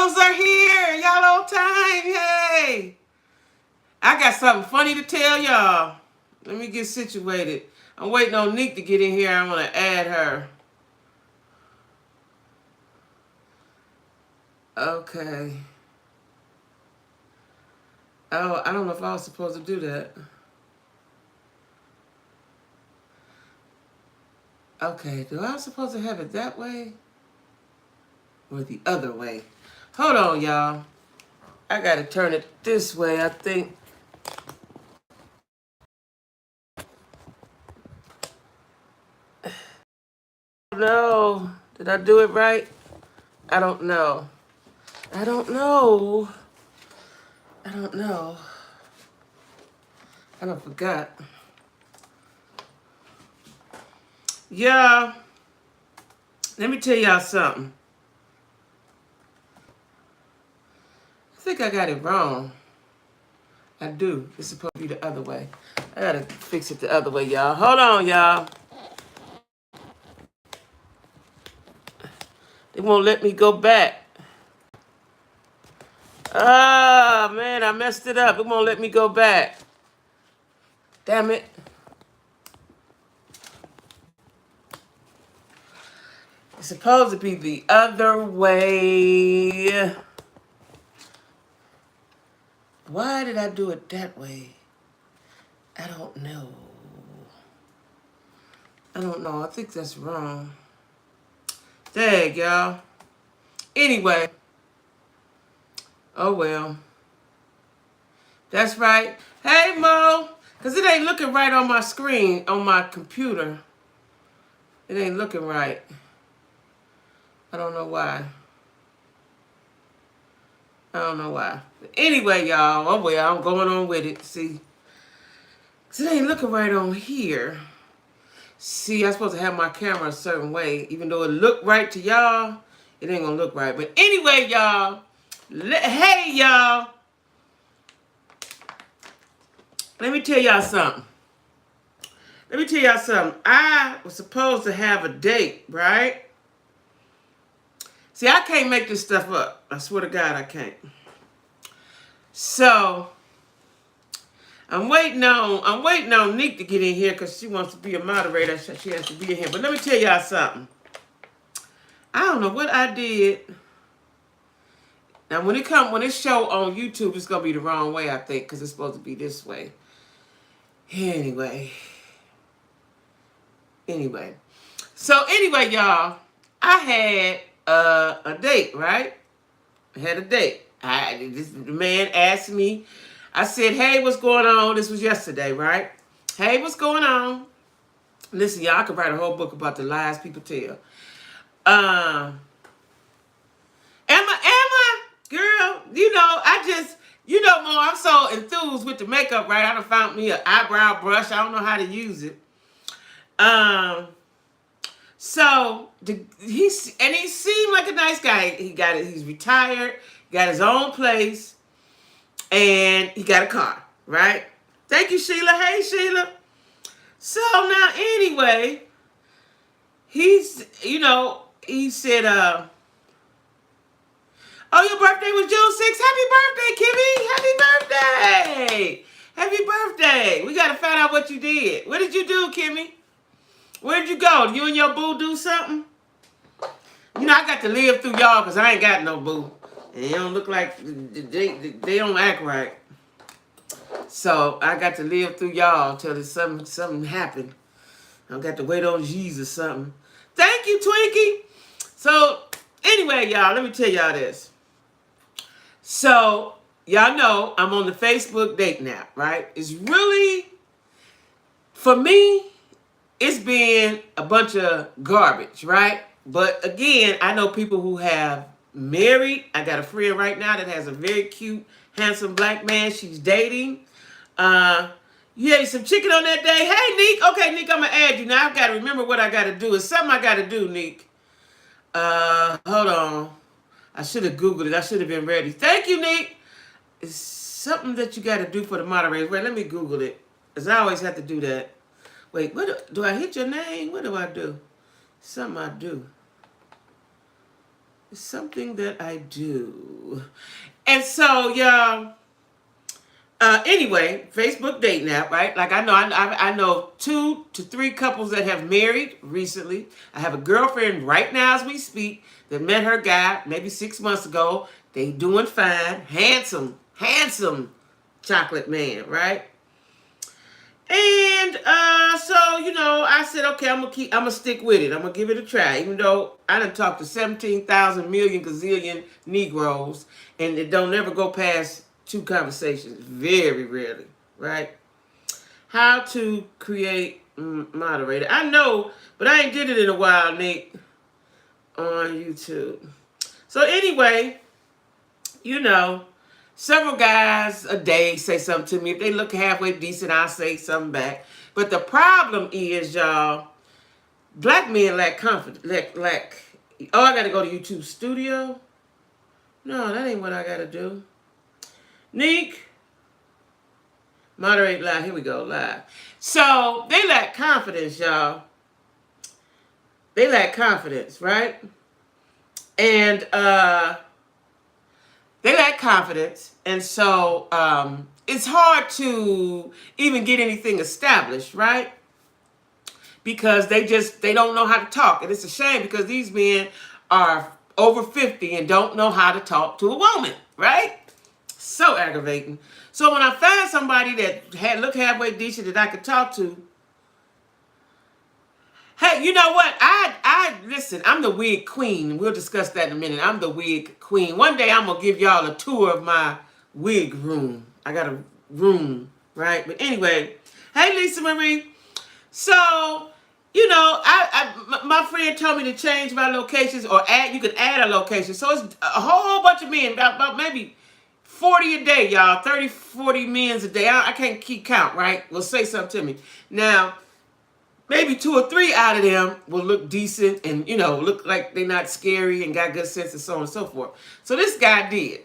bros are here. Y'all on time. Hey. I got something funny to tell y'all. Let me get situated. I'm waiting on Nick to get in here. I want to add her. Okay. Oh, I don't know if I was supposed to do that. Okay, do I supposed to have it that way? Or the other way? Hold on, y'all. I gotta turn it this way, I think. No. Did I do it right? I don't know. I don't know. I don't know. I don't forgot. Yeah. Let me tell y'all something. I think I got it wrong. I do. It's supposed to be the other way. I gotta fix it the other way, y'all. Hold on, y'all. They won't let me go back. Ah, man, I messed it up. It won't let me go back. Damn it. It's supposed to be the other way. Why did I do it that way? I don't know. I don't know. I think that's wrong. Dang, y'all. Anyway. Oh, well. That's right. Hey, Mo. Because it ain't looking right on my screen, on my computer. It ain't looking right. I don't know why. I don't know why. But anyway, y'all. Oh, well, I'm going on with it. See. Because it ain't looking right on here. See, I'm supposed to have my camera a certain way. Even though it looked right to y'all, it ain't going to look right. But anyway, y'all. Hey, y'all. Let me tell y'all something. I was supposed to have a date, right? See, I can't make this stuff up. I swear to God, I can't. So, I'm waiting on Nick to get in here because she wants to be a moderator. So she has to be in here. But let me tell y'all something. I don't know what I did. Now, when it show on YouTube, it's gonna be the wrong way, I think, because it's supposed to be this way. Anyway. So anyway, y'all, I had a date, right? I had a date. The man asked me. I said, "Hey, what's going on?" This was yesterday, right? Hey, what's going on? Listen, y'all, I could write a whole book about the lies people tell. Emma, girl, Mo, I'm so enthused with the makeup, right? I done found me an eyebrow brush. I don't know how to use it. He seemed like a nice guy. He's retired, got his own place, and he got a car, right? Thank you, Sheila. Hey, Sheila. So now, anyway, he said, "Oh, your birthday was June 6th. Happy birthday, Kimmy. Happy birthday. Happy birthday. We got to find out what you did. What did you do, Kimmy? Where'd you go? You and your boo do something? You know, I got to live through y'all because I ain't got no boo. And they don't look like, they don't act right. So I got to live through y'all till something happened. I got to wait on Jesus or something. Thank you, Twinkie. So anyway, y'all, let me tell y'all this. So y'all know I'm on the Facebook dating app, right? It's really, for me, it's been a bunch of garbage, right? But again, I know people who have married. I got a friend right now that has a very cute, handsome black man she's dating. You had some chicken on that day. Hey, Nick. Okay, Nick, I'm going to add you. Now, I've got to remember what I got to do. It's something I got to do, Nick. Hold on. I should have Googled it. I should have been ready. Thank you, Nick. It's something that you got to do for the moderators. Wait, let me Google it. Because I always have to do that. Wait, do I hit your name? What do I do? Something I do. It's something that I do. And so, y'all, anyway, Facebook dating app, right? Like I know 2 to 3 couples that have married recently. I have a girlfriend right now as we speak that met her guy maybe 6 months ago. They doing fine. Handsome chocolate man, right? And so I said, okay, I'm gonna stick with it. I'm gonna give it a try, even though I done talked to 17,000 million gazillion Negroes, and it don't never go past 2 conversations, very rarely, right? How to create moderator? I know, but I ain't did it in a while, Nick, on YouTube. So anyway, several guys a day say something to me. If they look halfway decent, I'll say something back. But the problem is, y'all, black men lack confidence. Oh, I got to go to YouTube Studio? No, that ain't what I got to do. Neek, moderate live. Here we go, live. So, they lack confidence, y'all. They lack confidence, right? And, they lack confidence, and so it's hard to even get anything established, right? Because they don't know how to talk, and it's a shame because these men are over 50 and don't know how to talk to a woman, right? So aggravating. So when I find somebody that look halfway decent that I could talk to, hey, you know what? Listen, I'm the wig queen. We'll discuss that in a minute. I'm the wig queen. One day I'm going to give y'all a tour of my wig room. I got a room, right? But anyway, hey, Lisa Marie. So, my friend told me to change my locations or you can add a location. So it's a whole bunch of men, about maybe 40 a day, y'all. 30, 40 men a day. I can't keep count, right? Well, say something to me. Now, maybe 2 or 3 out of them will look decent and, look like they're not scary and got good sense and so on and so forth. So this guy did.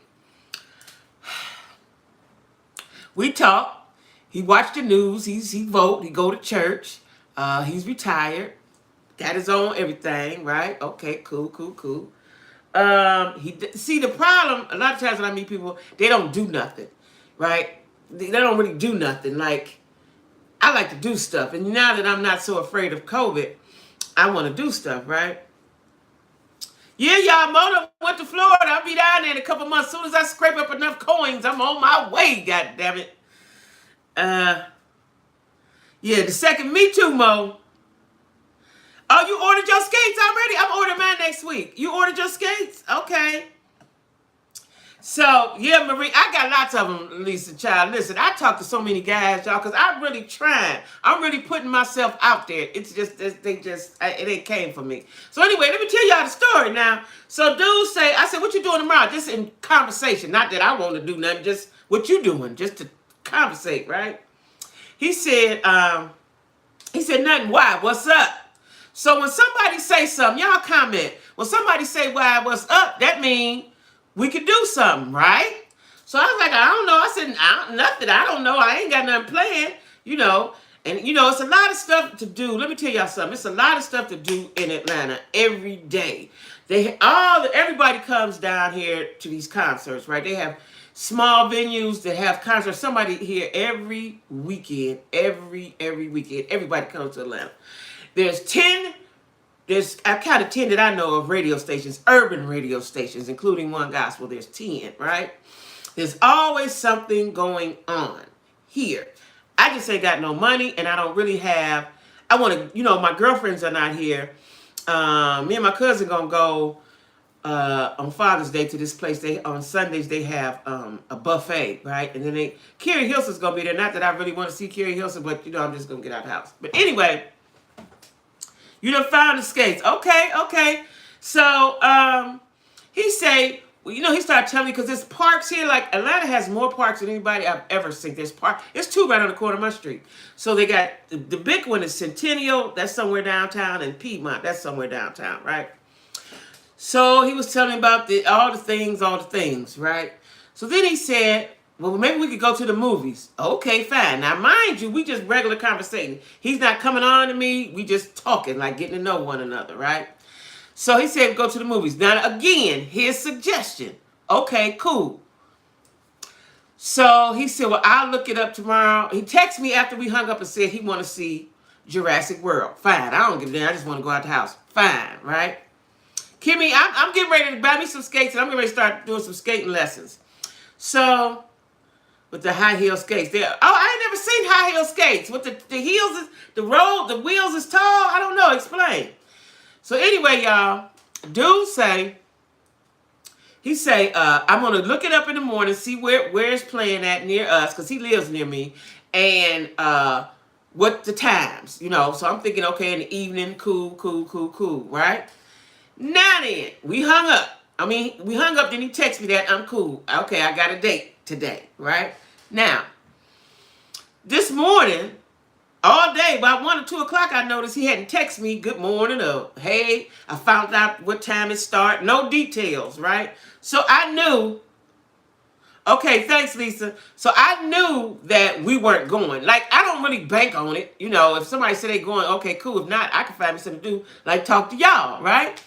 We talked. He watched the news. He vote. He go to church. He's retired. Got his own everything, right? Okay, cool. See, the problem, a lot of times when I meet people, they don't do nothing, right? They don't really do nothing. Like, I like to do stuff. And now that I'm not so afraid of COVID, I want to do stuff, right? Yeah, y'all, Mona went to Florida. I'll be down there in a couple months. As soon as I scrape up enough coins, I'm on my way, goddammit. Yeah, the second Me Too, Mo. Oh, you ordered your skates already? I'm ordering mine next week. You ordered your skates? Okay. So, yeah, Marie, I got lots of them, Lisa, child. Listen, I talk to so many guys, y'all, because I'm really trying. I'm really putting myself out there. It's just, it ain't came for me. So anyway, let me tell y'all the story now. So dude I said, what you doing tomorrow? Just in conversation. Not that I want to do nothing, just what you doing, just to conversate, right? He said, nothing, why, what's up? So when somebody say something, y'all comment. When somebody say, why, what's up, that means we could do something, right? So I was like, I don't know. I said, nothing. I don't know. I ain't got nothing planned, And, it's a lot of stuff to do. Let me tell y'all something. It's a lot of stuff to do in Atlanta every day. Everybody comes down here to these concerts, right? They have small venues that have concerts. Somebody here every weekend, every weekend. Everybody comes to Atlanta. I counted 10 that I know of radio stations, urban radio stations, including one gospel. There's 10, right? There's always something going on here. I just ain't got no money, and I don't really have. I want to, my girlfriends are not here. Me and my cousin gonna go on Father's Day to this place. On Sundays they have a buffet, right? And then Carrie Hilson's gonna be there. Not that I really want to see Carrie Hilson, but I'm just gonna get out of the house. But anyway. You done found the skates. Okay. So, he said, he started telling me, because there's parks here, like Atlanta has more parks than anybody I've ever seen. There's 2 right on the corner of my street. So they got, the big one is Centennial, that's somewhere downtown, and Piedmont, that's somewhere downtown, right? So he was telling me about all the things, right? So then he said, well, maybe we could go to the movies. Okay, fine. Now, mind you, we just regular conversating. He's not coming on to me. We just talking, like getting to know one another, right? So he said go to the movies. Now again, his suggestion. Okay, cool. So he said, well, I'll look it up tomorrow. He texted me after we hung up and said he want to see Jurassic World. Fine, I don't give a damn. I just want to go out the house. Fine, right? Kimmy, I'm getting ready to buy me some skates, and I'm getting ready to start doing some skating lessons. So, with the high heel skates, I ain't never seen high heel skates. With the heels, the wheels is tall. I don't know. Explain. So anyway, y'all, he say, I'm gonna look it up in the morning, see where it's playing at near us, because he lives near me, and what the times, you know. So I'm thinking, okay, in the evening, cool, right? Now then, we hung up. We hung up, then he texted me that I'm cool. Okay, I got a date today, right? Now, this morning, all day, about 1 or 2 o'clock, I noticed he hadn't texted me good morning or hey, I found out what time it started. No details, right? So I knew, okay, thanks, Lisa. So I knew that we weren't going. Like, I don't really bank on it. You know, if somebody said they going, okay, cool. If not, I can find me something to do, like talk to y'all, right?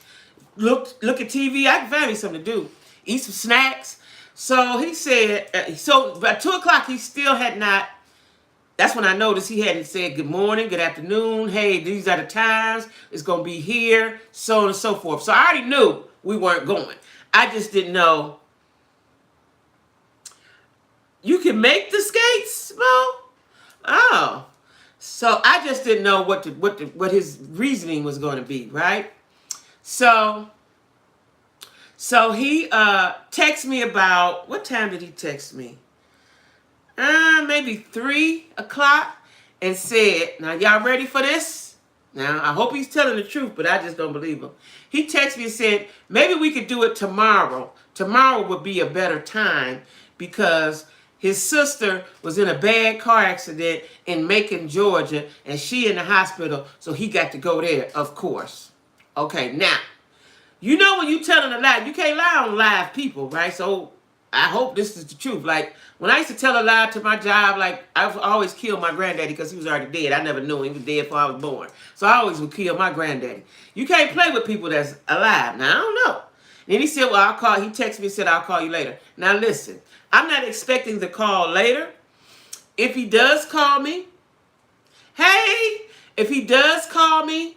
Look at TV. I can find me something to do. Eat some snacks. So he said, so by 2 o'clock, he still had not. That's when I noticed he hadn't said good morning, good afternoon. Hey, these are the times. It's going to be here, so on and so forth. So I already knew we weren't going. I just didn't know. You can make the skates, Mo? Oh. So I just didn't know what his reasoning was going to be, right? So he texted me about, what time did he text me? Maybe 3 o'clock, and said, now y'all ready for this? Now, I hope he's telling the truth, but I just don't believe him. He texted me and said, maybe we could do it tomorrow. Tomorrow would be a better time because his sister was in a bad car accident in Macon, Georgia, and she in the hospital, so he got to go there, of course. Okay, now, you know when you telling a lie, you can't lie on live people, right? So I hope this is the truth. Like, when I used to tell a lie to my job, like, I always killed my granddaddy because he was already dead. I never knew him. He was dead before I was born. So I always would kill my granddaddy. You can't play with people that's alive. Now, I don't know. Then he said, well, I'll call. He texted me and said, I'll call you later. Now, listen. I'm not expecting the call later. If he does call me, if he does call me,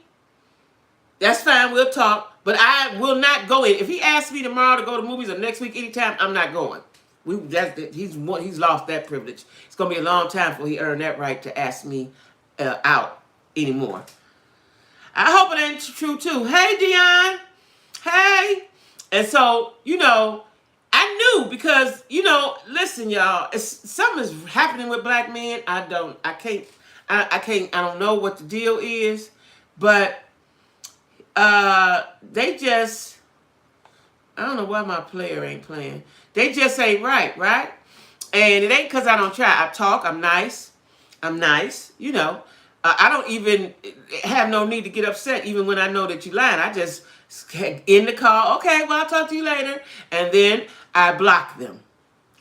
that's fine. We'll talk. But I will not go in. If he asks me tomorrow to go to movies or next week, anytime, I'm not going. He's lost that privilege. It's going to be a long time before he earned that right to ask me out anymore. I hope it ain't true, too. Hey, Dion. Hey. And so, you know, I knew because, you know, listen, y'all, something is happening with black men. I don't know what the deal is, but they just, I don't know why my player ain't playing. They just ain't right? And it ain't because I don't try. I talk. I'm nice. You know. I don't even have no need to get upset even when I know that you lying. I just end the call. Okay, well, I'll talk to you later. And then I block them.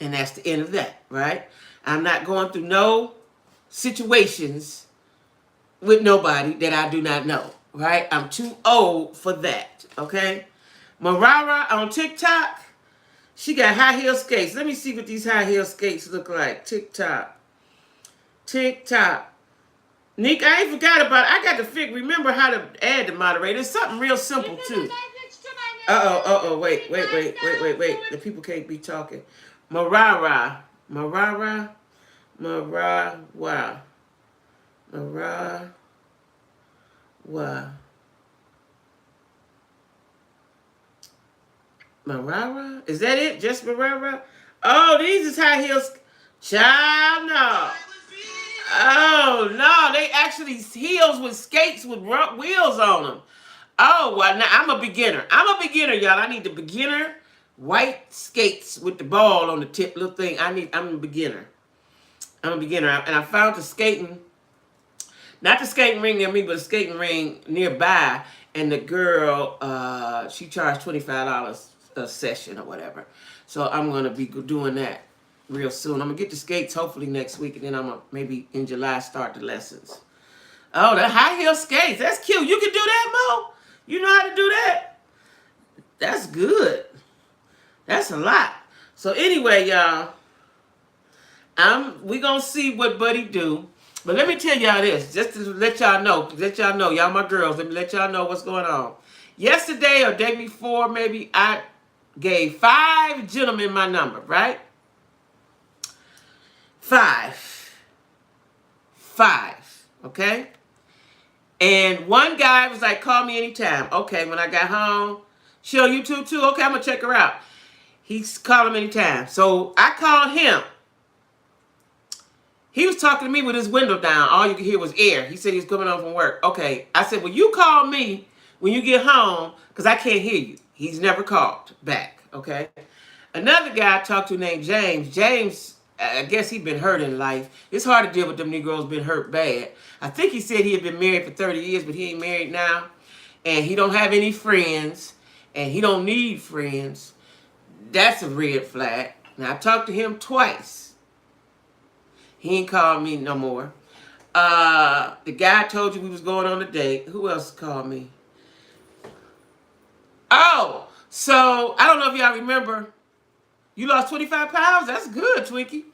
And that's the end of that, right? I'm not going through no situations with nobody that I do not know, right? I'm too old for that, okay? Marara on TikTok, she got high heel skates. Let me see what these high heel skates look like. TikTok. Nick, I ain't forgot about it. I got to remember how to add the moderator. It's something real simple, too. Wait. The people can't be talking. Marara. Marara? Is that it? Just Marara? Oh, these is high heels. Child, no. Oh, no. They actually heels with skates with wheels on them. Oh, well, now I'm a beginner. Y'all. I need the beginner white skates with the ball on the tip, little thing. I'm a beginner. And I found the skating, not the skating ring near me, but a skating ring nearby. And the girl, she charged $25 a session or whatever. So I'm going to be doing that real soon. I'm going to get the skates hopefully next week. And then I'm going to maybe in July start the lessons. Oh, the high heel skates. That's cute. You can do that, Mo? You know how to do that? That's good. That's a lot. So anyway, y'all, we gonna see what Buddy do. But let me tell y'all this, just to let y'all know, y'all my girls, let me let y'all know what's going on. Yesterday or day before, maybe, I gave 5 gentlemen my number, right? 5. 5. Okay? And one guy was like, call me anytime. Okay, when I got home, she on YouTube too? Okay, I'm gonna check her out. He's calling me anytime. So I called him. He was talking to me with his window down. All you could hear was air. He said he was coming home from work. Okay. I said, well, you call me when you get home because I can't hear you. He's never called back. Okay. Another guy I talked to named James. James, I guess he'd been hurt in life. It's hard to deal with them Negroes been hurt bad. I think he said he had been married for 30 years, but he ain't married now. And he don't have any friends. And he don't need friends. That's a red flag. Now, I talked to him twice. He ain't called me no more. The guy told you we was going on a date. Who else called me? Oh, so I don't know if y'all remember. You lost 25 pounds? That's good, Twinkie.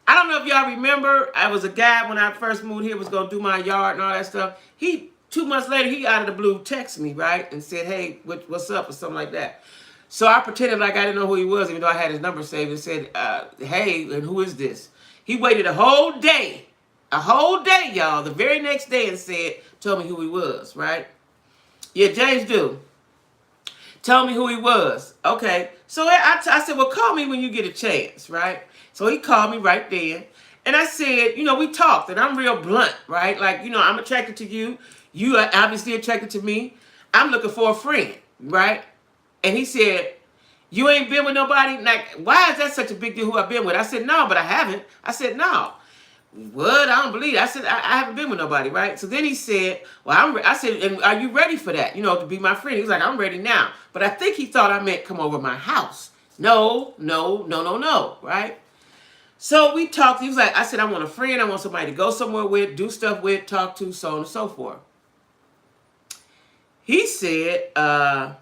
I don't know if y'all remember. I was a guy when I first moved here, was going to do my yard and all that stuff. 2 months later, he out of the blue texted me, right? And said, hey, what's up or something like that. So I pretended like I didn't know who he was, even though I had his number saved, and said, hey, and who is this? He waited a whole day, y'all, the very next day, and told me who he was, right? Yeah, James do. Told me who he was. Okay. So I said, well, call me when you get a chance, right? So he called me right then. And I said, we talked, and I'm real blunt, right? Like, I'm attracted to you. You are obviously attracted to me. I'm looking for a friend, right? And he said, you ain't been with nobody? Like, why is that such a big deal who I've been with? I said, no, but I haven't. I said, no. What? I don't believe it. I said, I haven't been with nobody, right? So then he said, well, I said, and are you ready for that? To be my friend. He was like, I'm ready now. But I think he thought I meant come over my house. No, right? So we talked. He was like, I said, I want a friend. I want somebody to go somewhere with, do stuff with, talk to, so on and so forth. He said, I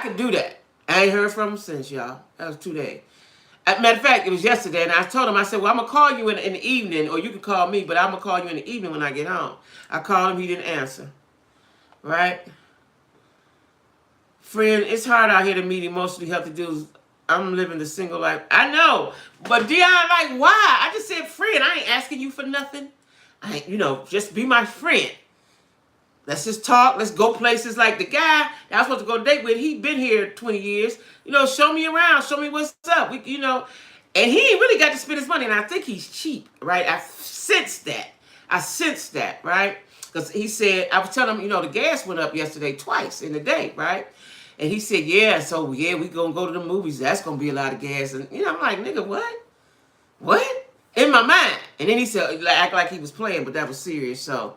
could do that. I ain't heard from him since, y'all. That was 2 days. Matter of fact, it was yesterday, and I told him, I said, well, I'm going to call you in the evening, or you can call me, but I'm going to call you in the evening when I get home. I called him, he didn't answer. Right? Friend, it's hard out here to meet emotionally healthy dudes. I'm living the single life. I know, but Dion, like, why? I just said, friend, I ain't asking you for nothing. Just be my friend. Let's just talk. Let's go places. Like the guy that I was supposed to go date with, he been here 20 years. Show me around. Show me what's up. And he ain't really got to spend his money. And I think he's cheap, right? I sensed that, right? Because he said, I was telling him, the gas went up yesterday twice in the day, right? And he said, yeah, we going to go to the movies. That's going to be a lot of gas. And, I'm like, nigga, what? What? In my mind. And then he said, act like he was playing, but that was serious. So,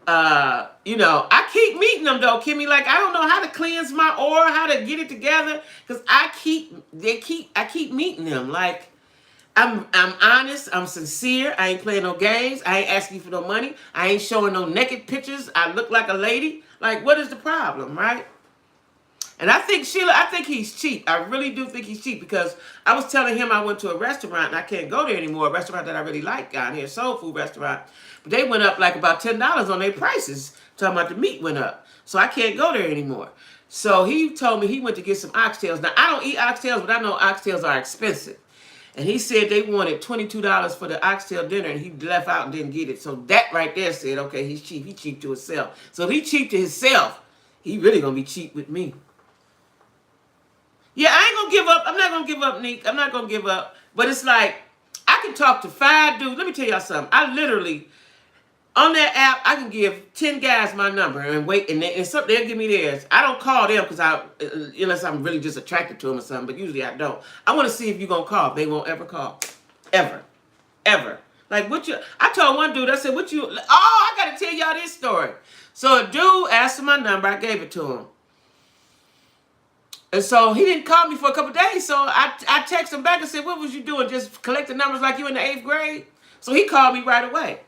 I keep meeting them though, Kimmy. Like, I don't know how to cleanse my aura, how to get it together, because I keep meeting them. Like, I'm honest, I'm sincere. I ain't playing no games. I ain't asking you for no money. I ain't showing no naked pictures. I look like a lady. Like, what is the problem, right? And I think he's cheap. I really do think he's cheap, because I was telling him I went to a restaurant and I can't go there anymore. A restaurant that I really like down here, soul food restaurant. But they went up like about $10 on their prices. Talking about the meat went up. So I can't go there anymore. So he told me he went to get some oxtails. Now, I don't eat oxtails, but I know oxtails are expensive. And he said they wanted $22 for the oxtail dinner, and he left out and didn't get it. So that right there said, okay, he's cheap. He's cheap to himself. So if he's cheap to himself, he really going to be cheap with me. Yeah, I ain't going to give up. I'm not going to give up, Nick. I'm not going to give up. But it's like, I can talk to 5 dudes. Let me tell y'all something. I literally, on that app, I can give 10 guys my number and wait, and they'll give me theirs. I don't call them unless I'm really just attracted to them or something, but usually I don't. I want to see if you're going to call. They won't ever call. Ever. Like, I told one dude, I said, I got to tell y'all this story. So a dude asked for my number. I gave it to him. And so he didn't call me for a couple of days. So I texted him back and said, what was you doing? Just collecting numbers like you in the 8th grade? So he called me right away.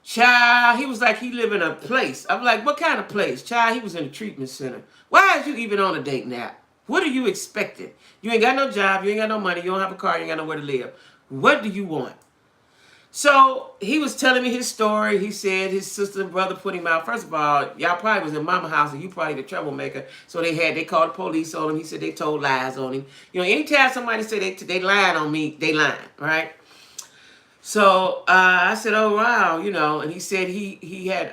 Child, he was like, he live in a place. I'm like, what kind of place? Child, he was in a treatment center. Why is you even on a dating app? What are you expecting? You ain't got no job. You ain't got no money. You don't have a car. You ain't got nowhere to live. What do you want? So he was telling me his story. He said his sister and brother put him out. First of all, y'all probably was in mama house and you probably the troublemaker. So they called the police on him. He said they told lies on him. You know, anytime somebody say they lying on me, they lying, right? So I said, oh wow, you know, and he said he had.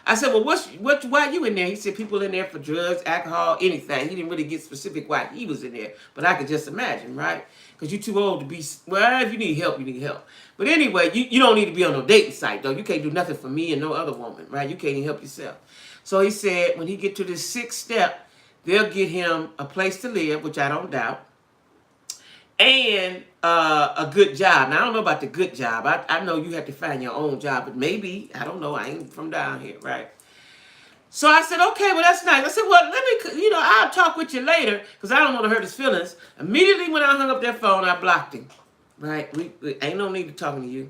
I said, well, why you in there? He said people in there for drugs, alcohol, anything. He didn't really get specific why he was in there, but I could just imagine, right? Because you're too old to be. Well, if you need help, you need help. But anyway, you don't need to be on no dating site though. You can't do nothing for me and no other woman, right? You can't even help yourself. So he said when he get to this 6th step, they'll get him a place to live, which I don't doubt, and a good job. Now, I don't know about the good job. I know you have to find your own job, but maybe, I don't know. I ain't from down here, right? So I said, okay, well, that's nice. I said, well, let me, I'll talk with you later because I don't want to hurt his feelings. Immediately when I hung up that phone, I blocked him, right? We ain't no need to talking to you.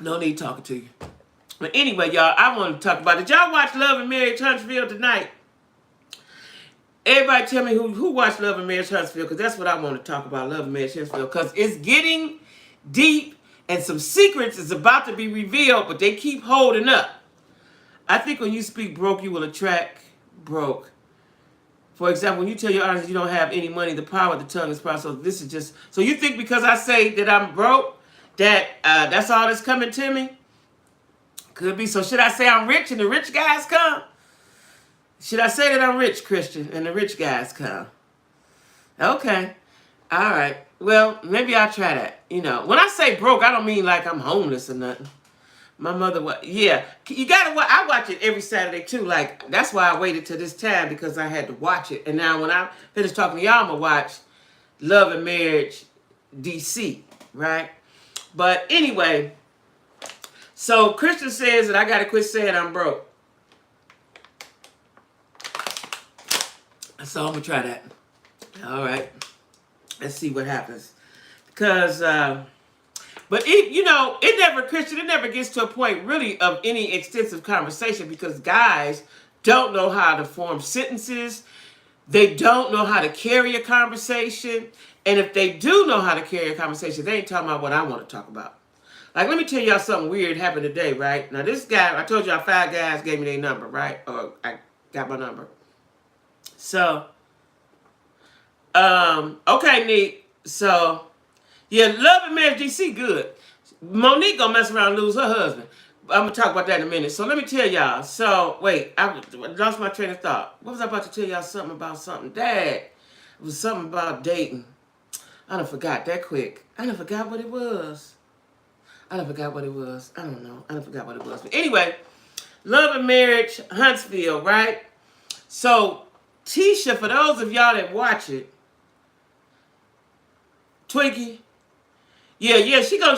No need talking to you. But anyway, y'all, I want to talk about it. Did y'all watch Love and Marriage Huntsville tonight? Everybody tell me who watched Love and Marriage Huntsville, because that's what I want to talk about, Love and Marriage Huntsville, because it's getting deep and some secrets is about to be revealed, but they keep holding up. I think when you speak broke, you will attract broke. For example, when you tell your audience you don't have any money, the power of the tongue is power. So this is just, so you think because I say that I'm broke, that that's all that's coming to me? Could be. So should I say I'm rich and the rich guys come? Should I say that I'm rich, Christian, and the rich guys come? Okay. All right. Well, maybe I'll try that. When I say broke, I don't mean like I'm homeless or nothing. My mother, yeah. You got to watch. I watch it every Saturday, too. Like, that's why I waited till this time, because I had to watch it. And now when I finish talking to y'all, I'm going to watch Love and Marriage DC, right? But anyway, so Christian says that I got to quit saying I'm broke. So I'm going to try that. All right. Let's see what happens. Because, but it never, Christian, it never gets to a point really of any extensive conversation, because guys don't know how to form sentences. They don't know how to carry a conversation. And if they do know how to carry a conversation, they ain't talking about what I want to talk about. Like, let me tell y'all something weird happened today, right? Now, this guy, I told y'all 5 guys gave me their number, right? Or I got my number. So, okay, Nick. So, yeah, Love and Marriage DC, good. Monique gonna mess around and lose her husband. I'm gonna talk about that in a minute. So let me tell y'all. So, wait, I lost my train of thought. What was I about to tell y'all? Something about something? Dad, it was something about dating. I done forgot that quick. I done forgot what it was. I done forgot what it was. I don't know. I done forgot what it was. But anyway, Love and Marriage Huntsville, right? So, Tisha, for those of y'all that watch it, Twinkie, yeah, she gonna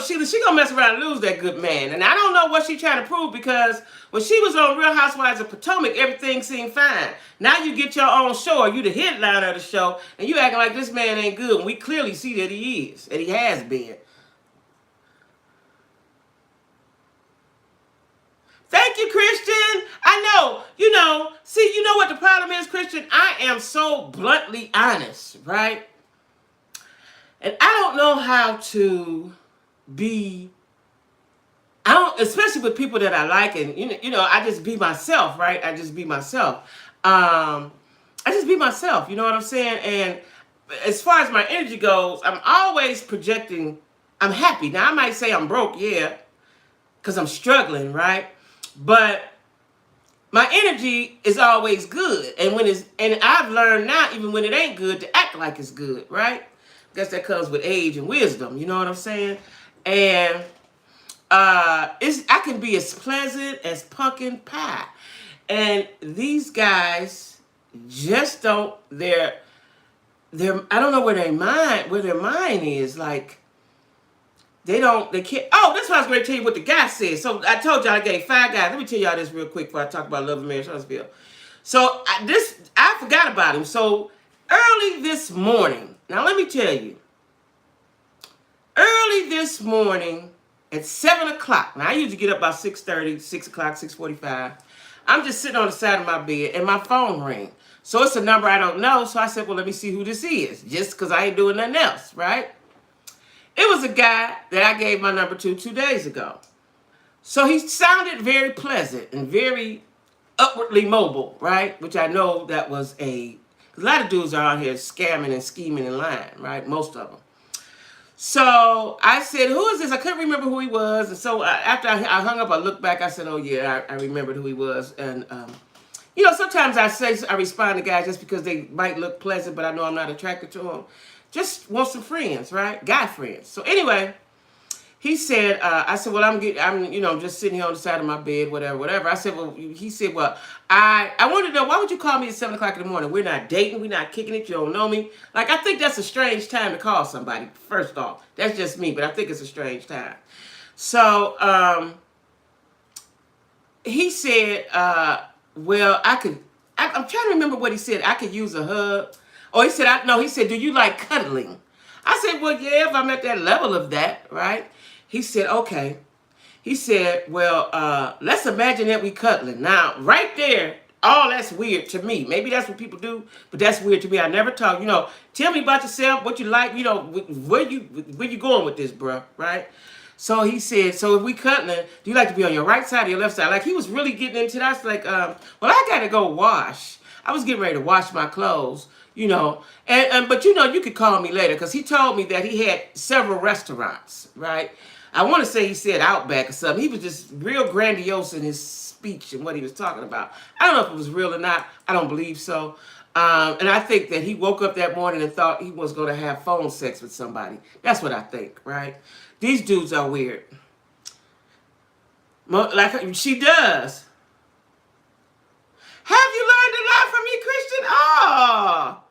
mess around and lose that good man. And I don't know what she trying to prove, because when she was on Real Housewives of Potomac, everything seemed fine. Now you get your own show, or you the headliner of the show, and you acting like this man ain't good. And we clearly see that he is, and he has been. Thank you, Christian. I know. See, you know what the problem is, Christian? I am so bluntly honest, right? And I don't know how to be, especially with people that I like, and I just be myself, right? I just be myself. I just be myself, you know what I'm saying? And as far as my energy goes, I'm always projecting, I'm happy. Now, I might say I'm broke, yeah, because I'm struggling, right? But my energy is always good. And I've learned now, even when it ain't good, to act like it's good, right? I guess that comes with age and wisdom, you know what I'm saying? And I can be as pleasant as pumpkin pie. And these guys just don't, I don't know where their mind is. Like, they can't. Oh, that's what I was going to tell you what the guy said. So I told y'all I gave 5 guys. Let me tell y'all this real quick before I talk about Love and Marriage Huntsville. So I forgot about him. So early this morning, now let me tell you, early this morning at 7 o'clock, now I usually get up about 6:30, 6 o'clock, 6:45. I'm just sitting on the side of my bed and my phone rang. So it's a number I don't know. So I said, well, let me see who this is, just because I ain't doing nothing else, right? It was a guy that I gave my number to 2 days ago. So he sounded very pleasant and very upwardly mobile, right? Which I know that was a lot of dudes are out here scamming and scheming and lying, right? Most of them. So I said, who is this? I couldn't remember who he was. And so after I hung up, I looked back. I said, oh, yeah, I remembered who he was. And, sometimes I respond to guys just because they might look pleasant, but I know I'm not attracted to them. Just want some friends, right? Guy friends. So anyway, he said, I said, well, I'm just sitting here on the side of my bed, whatever. I said, well, he said, well, I wanted to know, why would you call me at 7 o'clock in the morning? We're not dating. We're not kicking it. You don't know me. Like, I think that's a strange time to call somebody, first off. That's just me, but I think it's a strange time. So, he said, well, I'm trying to remember what he said. I could use a hug. Oh, he said, do you like cuddling? I said, well, yeah, if I'm at that level of that, right? He said, okay. He said, well, let's imagine that we cuddling. Now, right there, that's weird to me. Maybe that's what people do, but that's weird to me. I never talk. Tell me about yourself, what you like. Where you going with this, bro? Right? So he said, so if we cuddling, do you like to be on your right side or your left side? Like, he was really getting into that. I was like, well, I got to go wash. I was getting ready to wash my clothes, but you could call me later, because he told me that he had several restaurants, right? I want to say he said Outback or something. He was just real grandiose in his speech and what he was talking about. I don't know if it was real or not. I don't believe so. And I think that he woke up that morning and thought he was going to have phone sex with somebody. That's what I think, right? These dudes are weird. Like she does. Have you learned a lot from me, Christian? Oh.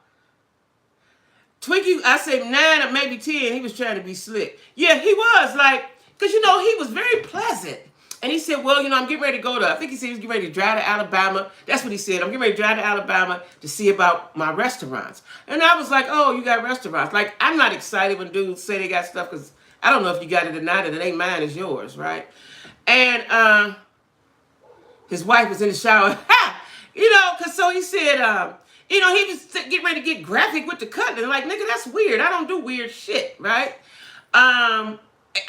Twinkie, I say 9 or maybe 10. He was trying to be slick. Yeah, he was. Like, because, he was very pleasant. And he said, well, I'm getting ready to go to, I think he said he was getting ready to drive to Alabama. That's what he said. I'm getting ready to drive to Alabama to see about my restaurants. And I was like, oh, you got restaurants. Like, I'm not excited when dudes say they got stuff, because I don't know if you got it or not, and it ain't mine, it's yours, right? And his wife was in the shower. Because so he said, he was getting ready to get graphic with the cutting. Like, nigga, that's weird. I don't do weird shit, right? I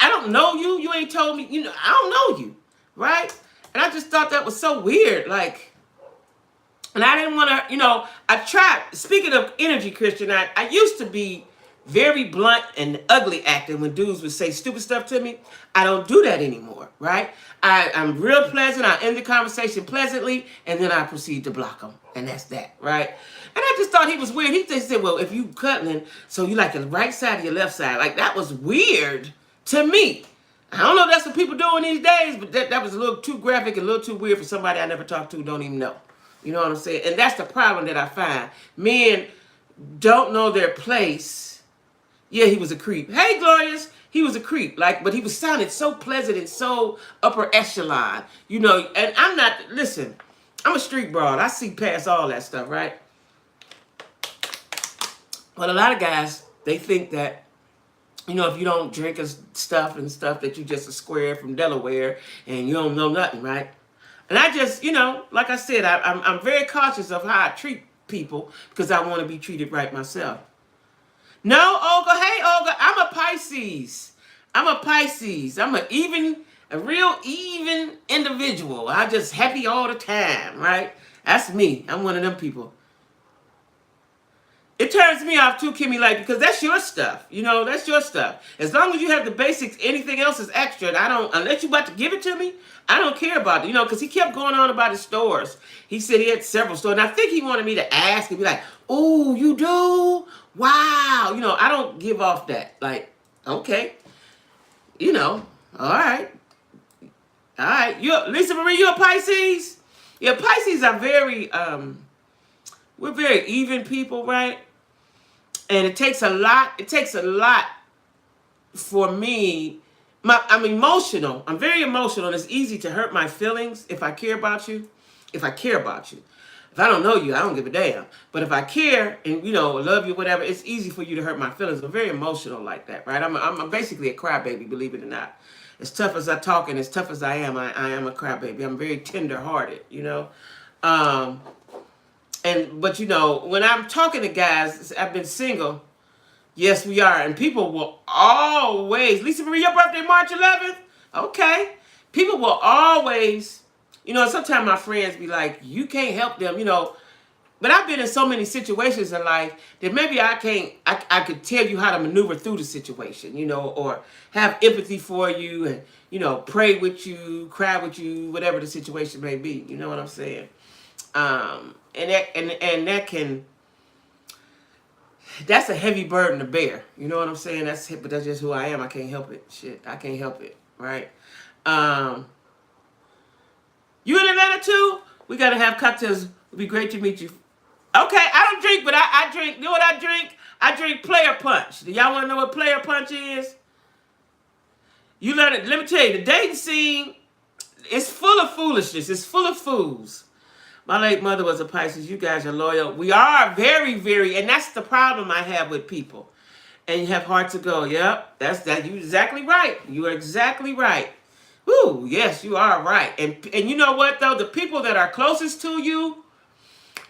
don't know you. You ain't told me. I don't know you, right? And I just thought that was so weird. Like, and I didn't want to, I tried. Speaking of energy, Christian, I used to be very blunt and ugly acting when dudes would say stupid stuff to me. I don't do that anymore, right? I'm real pleasant. I end the conversation pleasantly, and then I proceed to block them. And that's that, right? And I just thought he was weird. He just said, well, if you cuddling, so you like the right side or your left side. Like, that was weird to me. I don't know if that's what people doing these days, but that was a little too graphic and a little too weird for somebody I never talked to, don't even know. You know what I'm saying? And that's the problem that I find. Men don't know their place. Yeah, he was a creep. Hey, Glorious. He was a creep. But he was sounding so pleasant and so upper echelon. And I'm not, listen, I'm a street broad. I see past all that stuff, right? But a lot of guys, they think that, if you don't drink stuff that you just a square from Delaware and you don't know nothing, right? And I just, like I said, I'm very cautious of how I treat people, because I want to be treated right myself. No, Olga. Hey, Olga. I'm a Pisces. I'm a real even individual. I just happy all the time, right? That's me. I'm one of them people. It turns me off too, Kimmy, because that's your stuff. That's your stuff. As long as you have the basics, anything else is extra. And unless you about to give it to me, I don't care about it. Because he kept going on about his stores. He said he had several stores. And I think he wanted me to ask and be like, oh, you do? Wow. I don't give off that. Like, okay. All right. All right. Lisa Marie, you a Pisces? Yeah, Pisces are very, we're very even people, right? And it takes a lot for me. I'm emotional. I'm very emotional. And it's easy to hurt my feelings if I care about you. If I don't know you, I don't give a damn. But if I care and, love you, whatever, it's easy for you to hurt my feelings. I'm very emotional like that, right? I'm basically a crybaby, believe it or not. as tough as I talk and as tough as I am a crybaby. I'm very tender-hearted, you know. But you know, when I'm talking to guys, I've been single. Yes, we are. And people will always, Lisa Marie, your birthday March 11th? Okay. People will always, you know, sometimes my friends be like, you can't help them, you know. But I've been in so many situations in life that maybe I could tell you how to maneuver through the situation, you know, or have empathy for you and, you know, pray with you, cry with you, whatever the situation may be. You know what I'm saying? And that can, that's a heavy burden to bear. You know what I'm saying? But that's just who I am. I can't help it. Shit, I can't help it. Right? You in Atlanta too? We gotta have cocktails. It'd be great to meet you. Okay, I don't drink, but I drink. You know what I drink? I drink player punch. Do y'all want to know what player punch is? You learn it. Let me tell you, the dating scene is full of foolishness. It's full of fools. My late mother was a Pisces. You guys are loyal. We are very, very, and that's the problem I have with people. And you have hearts to go. Yep, that's that. You're exactly right. You are exactly right. Ooh, yes, you are right. And you know what though? The people that are closest to you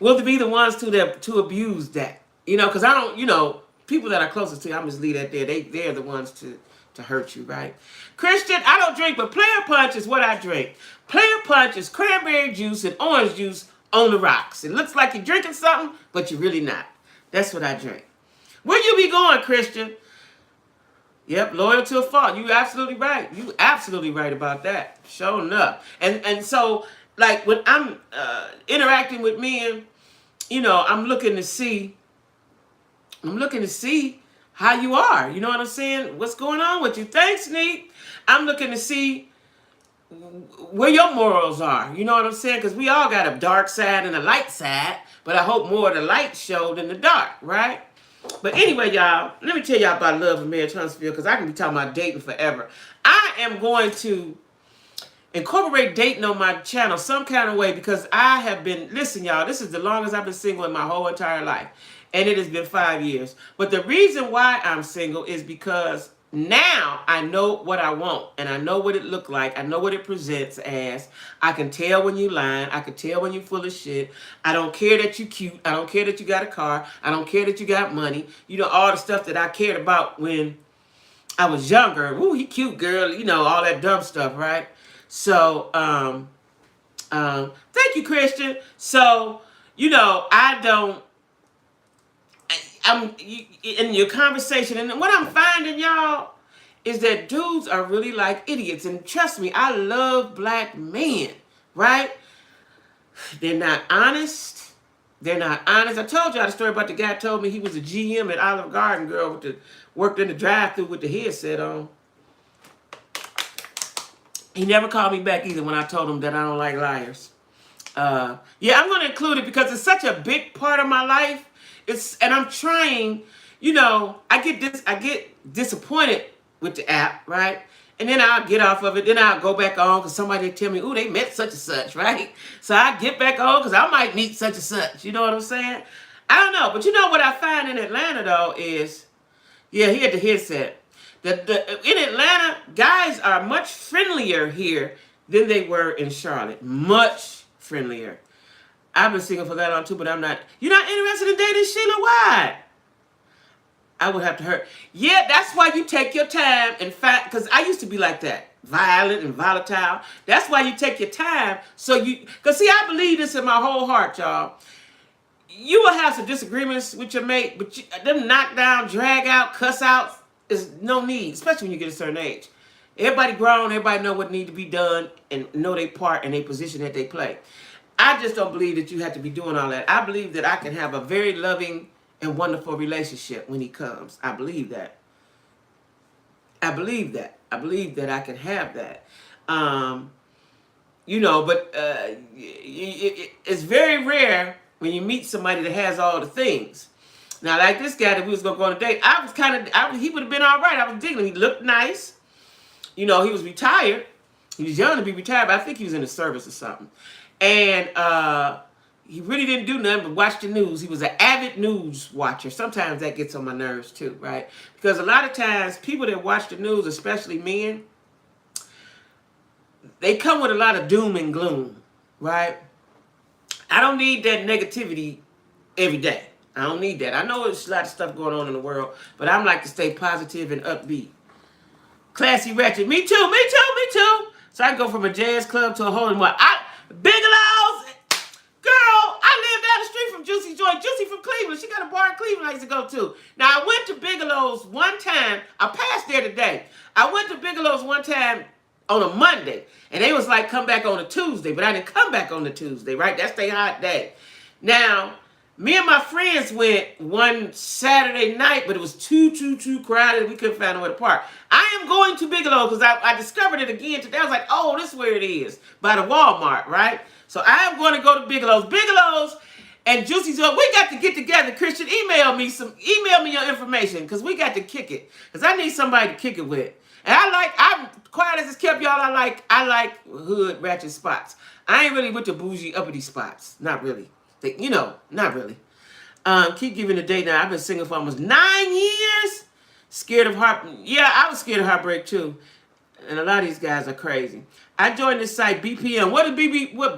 will be the ones to abuse that. You know, because I don't. You know, people that are closest to you, I'm just leave that there. They're the ones to hurt you, right? Christian, I don't drink, but player punch is what I drink. Player punch is cranberry juice and orange juice on the rocks. It looks like you're drinking something, but you're really not. That's what I drink. Where you be going, Christian? Yep, loyal to a fault. You absolutely right. You absolutely right about that. Sure enough. And so, like, when I'm interacting with men, you know, I'm looking to see how you are. You know what I'm saying? What's going on with you? Thanks, Neat. I'm looking to see where your morals are. You know what I'm saying? Because we all got a dark side and a light side, but I hope more of the light showed than the dark, right? But anyway, y'all, let me tell y'all about Love and Marriage Huntsville, because I can be talking about dating forever. I am going to incorporate dating on my channel some kind of way, because I have been, listen, y'all, this is the longest I've been single in my whole entire life. And it has been 5 years. But the reason why I'm single is because now I know what I want, and I know what it looked like. I know what it presents as. I can tell when you lying. I can tell when you full of shit. I don't care that you cute. I don't care that you got a car. I don't care that you got money. You know, all the stuff that I cared about when I was younger. Ooh, he cute, girl. You know, all that dumb stuff, right? So, thank you, Christian. So, you know, I'm in your conversation, and what I'm finding, y'all, is that dudes are really like idiots. And trust me, I love black men, right? They're not honest. They're not honest. I told y'all the story about the guy told me he was a GM at Olive Garden, girl, worked in the drive-thru with the headset on. He never called me back either when I told him that I don't like liars. Yeah, I'm going to include it because it's such a big part of my life. And I'm trying, you know, I get disappointed with the app, right? And then I'll get off of it. Then I'll go back on because somebody tell me, ooh, they met such and such, right? So I get back on because I might meet such and such. You know what I'm saying? I don't know. But you know what I find in Atlanta, though, is, yeah, he had the headset. In Atlanta, guys are much friendlier here than they were in Charlotte. Much friendlier. I've been single for that long too, but I'm not. You're not interested in dating Sheila? Why? I would have to hurt. Yeah, that's why you take your time and find, because I used to be like that. Violent and volatile. That's why you take your time. Because see, I believe this in my whole heart, y'all. You will have some disagreements with your mate, but them knock down, drag out, cuss out is no need, especially when you get a certain age. Everybody grown, everybody know what need to be done and know their part and their position that they play. I just don't believe that you have to be doing all that. I believe that I can have a very loving and wonderful relationship when he comes. I believe that. I believe that. I believe that I can have that. You know, but it's very rare when you meet somebody that has all the things. Now, like this guy that we was going to go on a date, he would have been all right. I was digging him. He looked nice. You know, he was retired. He was young to be retired, but I think he was in the service or something. And he really didn't do nothing but watch the news. He was an avid news watcher. Sometimes that gets on my nerves too, right? Because a lot of times people that watch the news, especially men, they come with a lot of doom and gloom, right? I don't need that negativity every day. I don't need that. I know there's a lot of stuff going on in the world, but I'm like to stay positive and upbeat. Classy Ratchet. Me too, me too, me too. So I go from a jazz club to a hole in one. Bigelow's. Girl, I live down the street from Juicy Joy. Juicy from Cleveland. She got a bar in Cleveland I used to go to. Now, I went to Bigelow's one time. I passed there today. I went to Bigelow's one time on a Monday. And they was like, come back on a Tuesday. But I didn't come back on the Tuesday, right? That's their hot day. Now, me and my friends went one Saturday night, but it was too crowded. We couldn't find nowhere to park. I am going to Bigelow because I discovered it again today. I was like, oh, this is where it is, by the Walmart, right? So I am going to go to Bigelow's. Bigelow's and Juicy's. We got to get together. Christian, email me your information because we got to kick it. Because I need somebody to kick it with. And I'm quiet as it's kept, y'all. I like hood ratchet spots. I ain't really with the bougie uppity spots. Not really. Not really. Keep giving the date now. I've been single for almost 9 years. Scared of Yeah, I was scared of heartbreak too. And a lot of these guys are crazy. I joined this site, BPM. What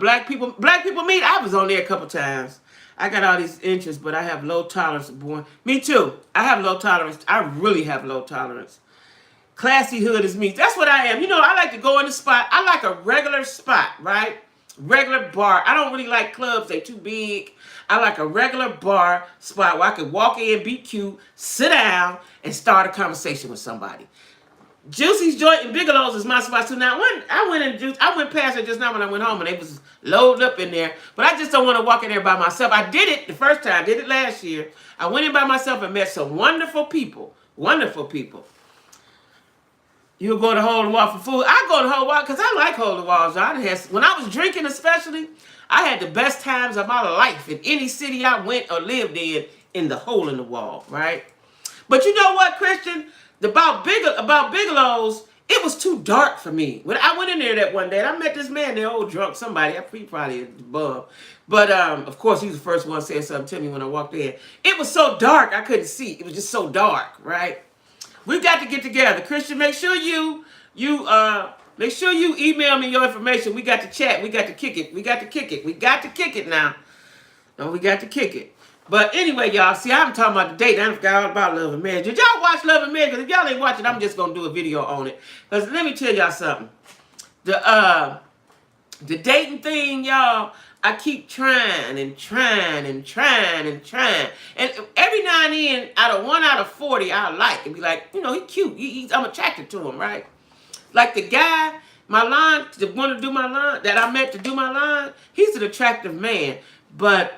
black people meet? I was on there a couple times. I got all these interests, but I have low tolerance. Me too. I have low tolerance. I really have low tolerance. Classy hood is me. That's what I am. I like to go in the spot. I like a regular spot, right? Regular bar. I don't really like clubs. They too big. I like a regular bar spot where I could walk in, be cute, sit down, and start a conversation with somebody. Juicy's Joint and Bigelow's is my spot too. Now, I went past it just now when I went home, and they was loaded up in there. But I just don't want to walk in there by myself. I did it the first time. I did it last year. I went in by myself and met some wonderful people. Wonderful people. You'll go to Hole in the Wall for food. I go to Hole in the Wall because I like Hole in the Walls. When I was drinking especially, I had the best times of my life in any city I went or lived in the Hole in the Wall, right? But you know what, Christian? About Bigelow's, it was too dark for me. When I went in there that one day, and I met this man, they're old drunk, somebody. He probably a bum. But, of course, he was the first one to say something to me when I walked in. It was so dark, I couldn't see. It was just so dark, right? We got to get together. Christian, make sure you email me your information. We got to chat. We got to kick it. We got to kick it now. No, we got to kick it. But anyway, y'all, see, I'm talking about the date. I forgot all about Love and Marriage. Did y'all watch Love and Marriage? Because if y'all ain't watching, I'm just going to do a video on it. Because let me tell y'all something. The dating thing, y'all, I keep trying. And every now and then, out of 40, I like and be like, he cute. I'm attracted to him, right? Like the guy, the one to do my line, that I met to do my line, he's an attractive man. But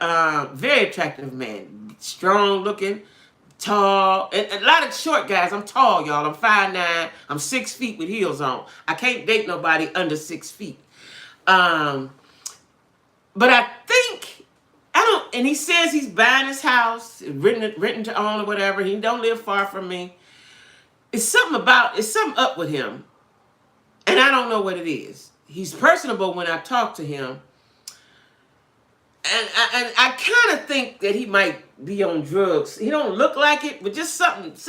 very attractive man. Strong looking, tall. And a lot of short guys. I'm tall, y'all. I'm 5'9". I'm 6 feet with heels on. I can't date nobody under 6 feet. But I think, and he says he's buying his house, renting to own or whatever. He don't live far from me. It's something up with him. And I don't know what it is. He's personable when I talk to him. And I kind of think that he might be on drugs. He don't look like it, but just something is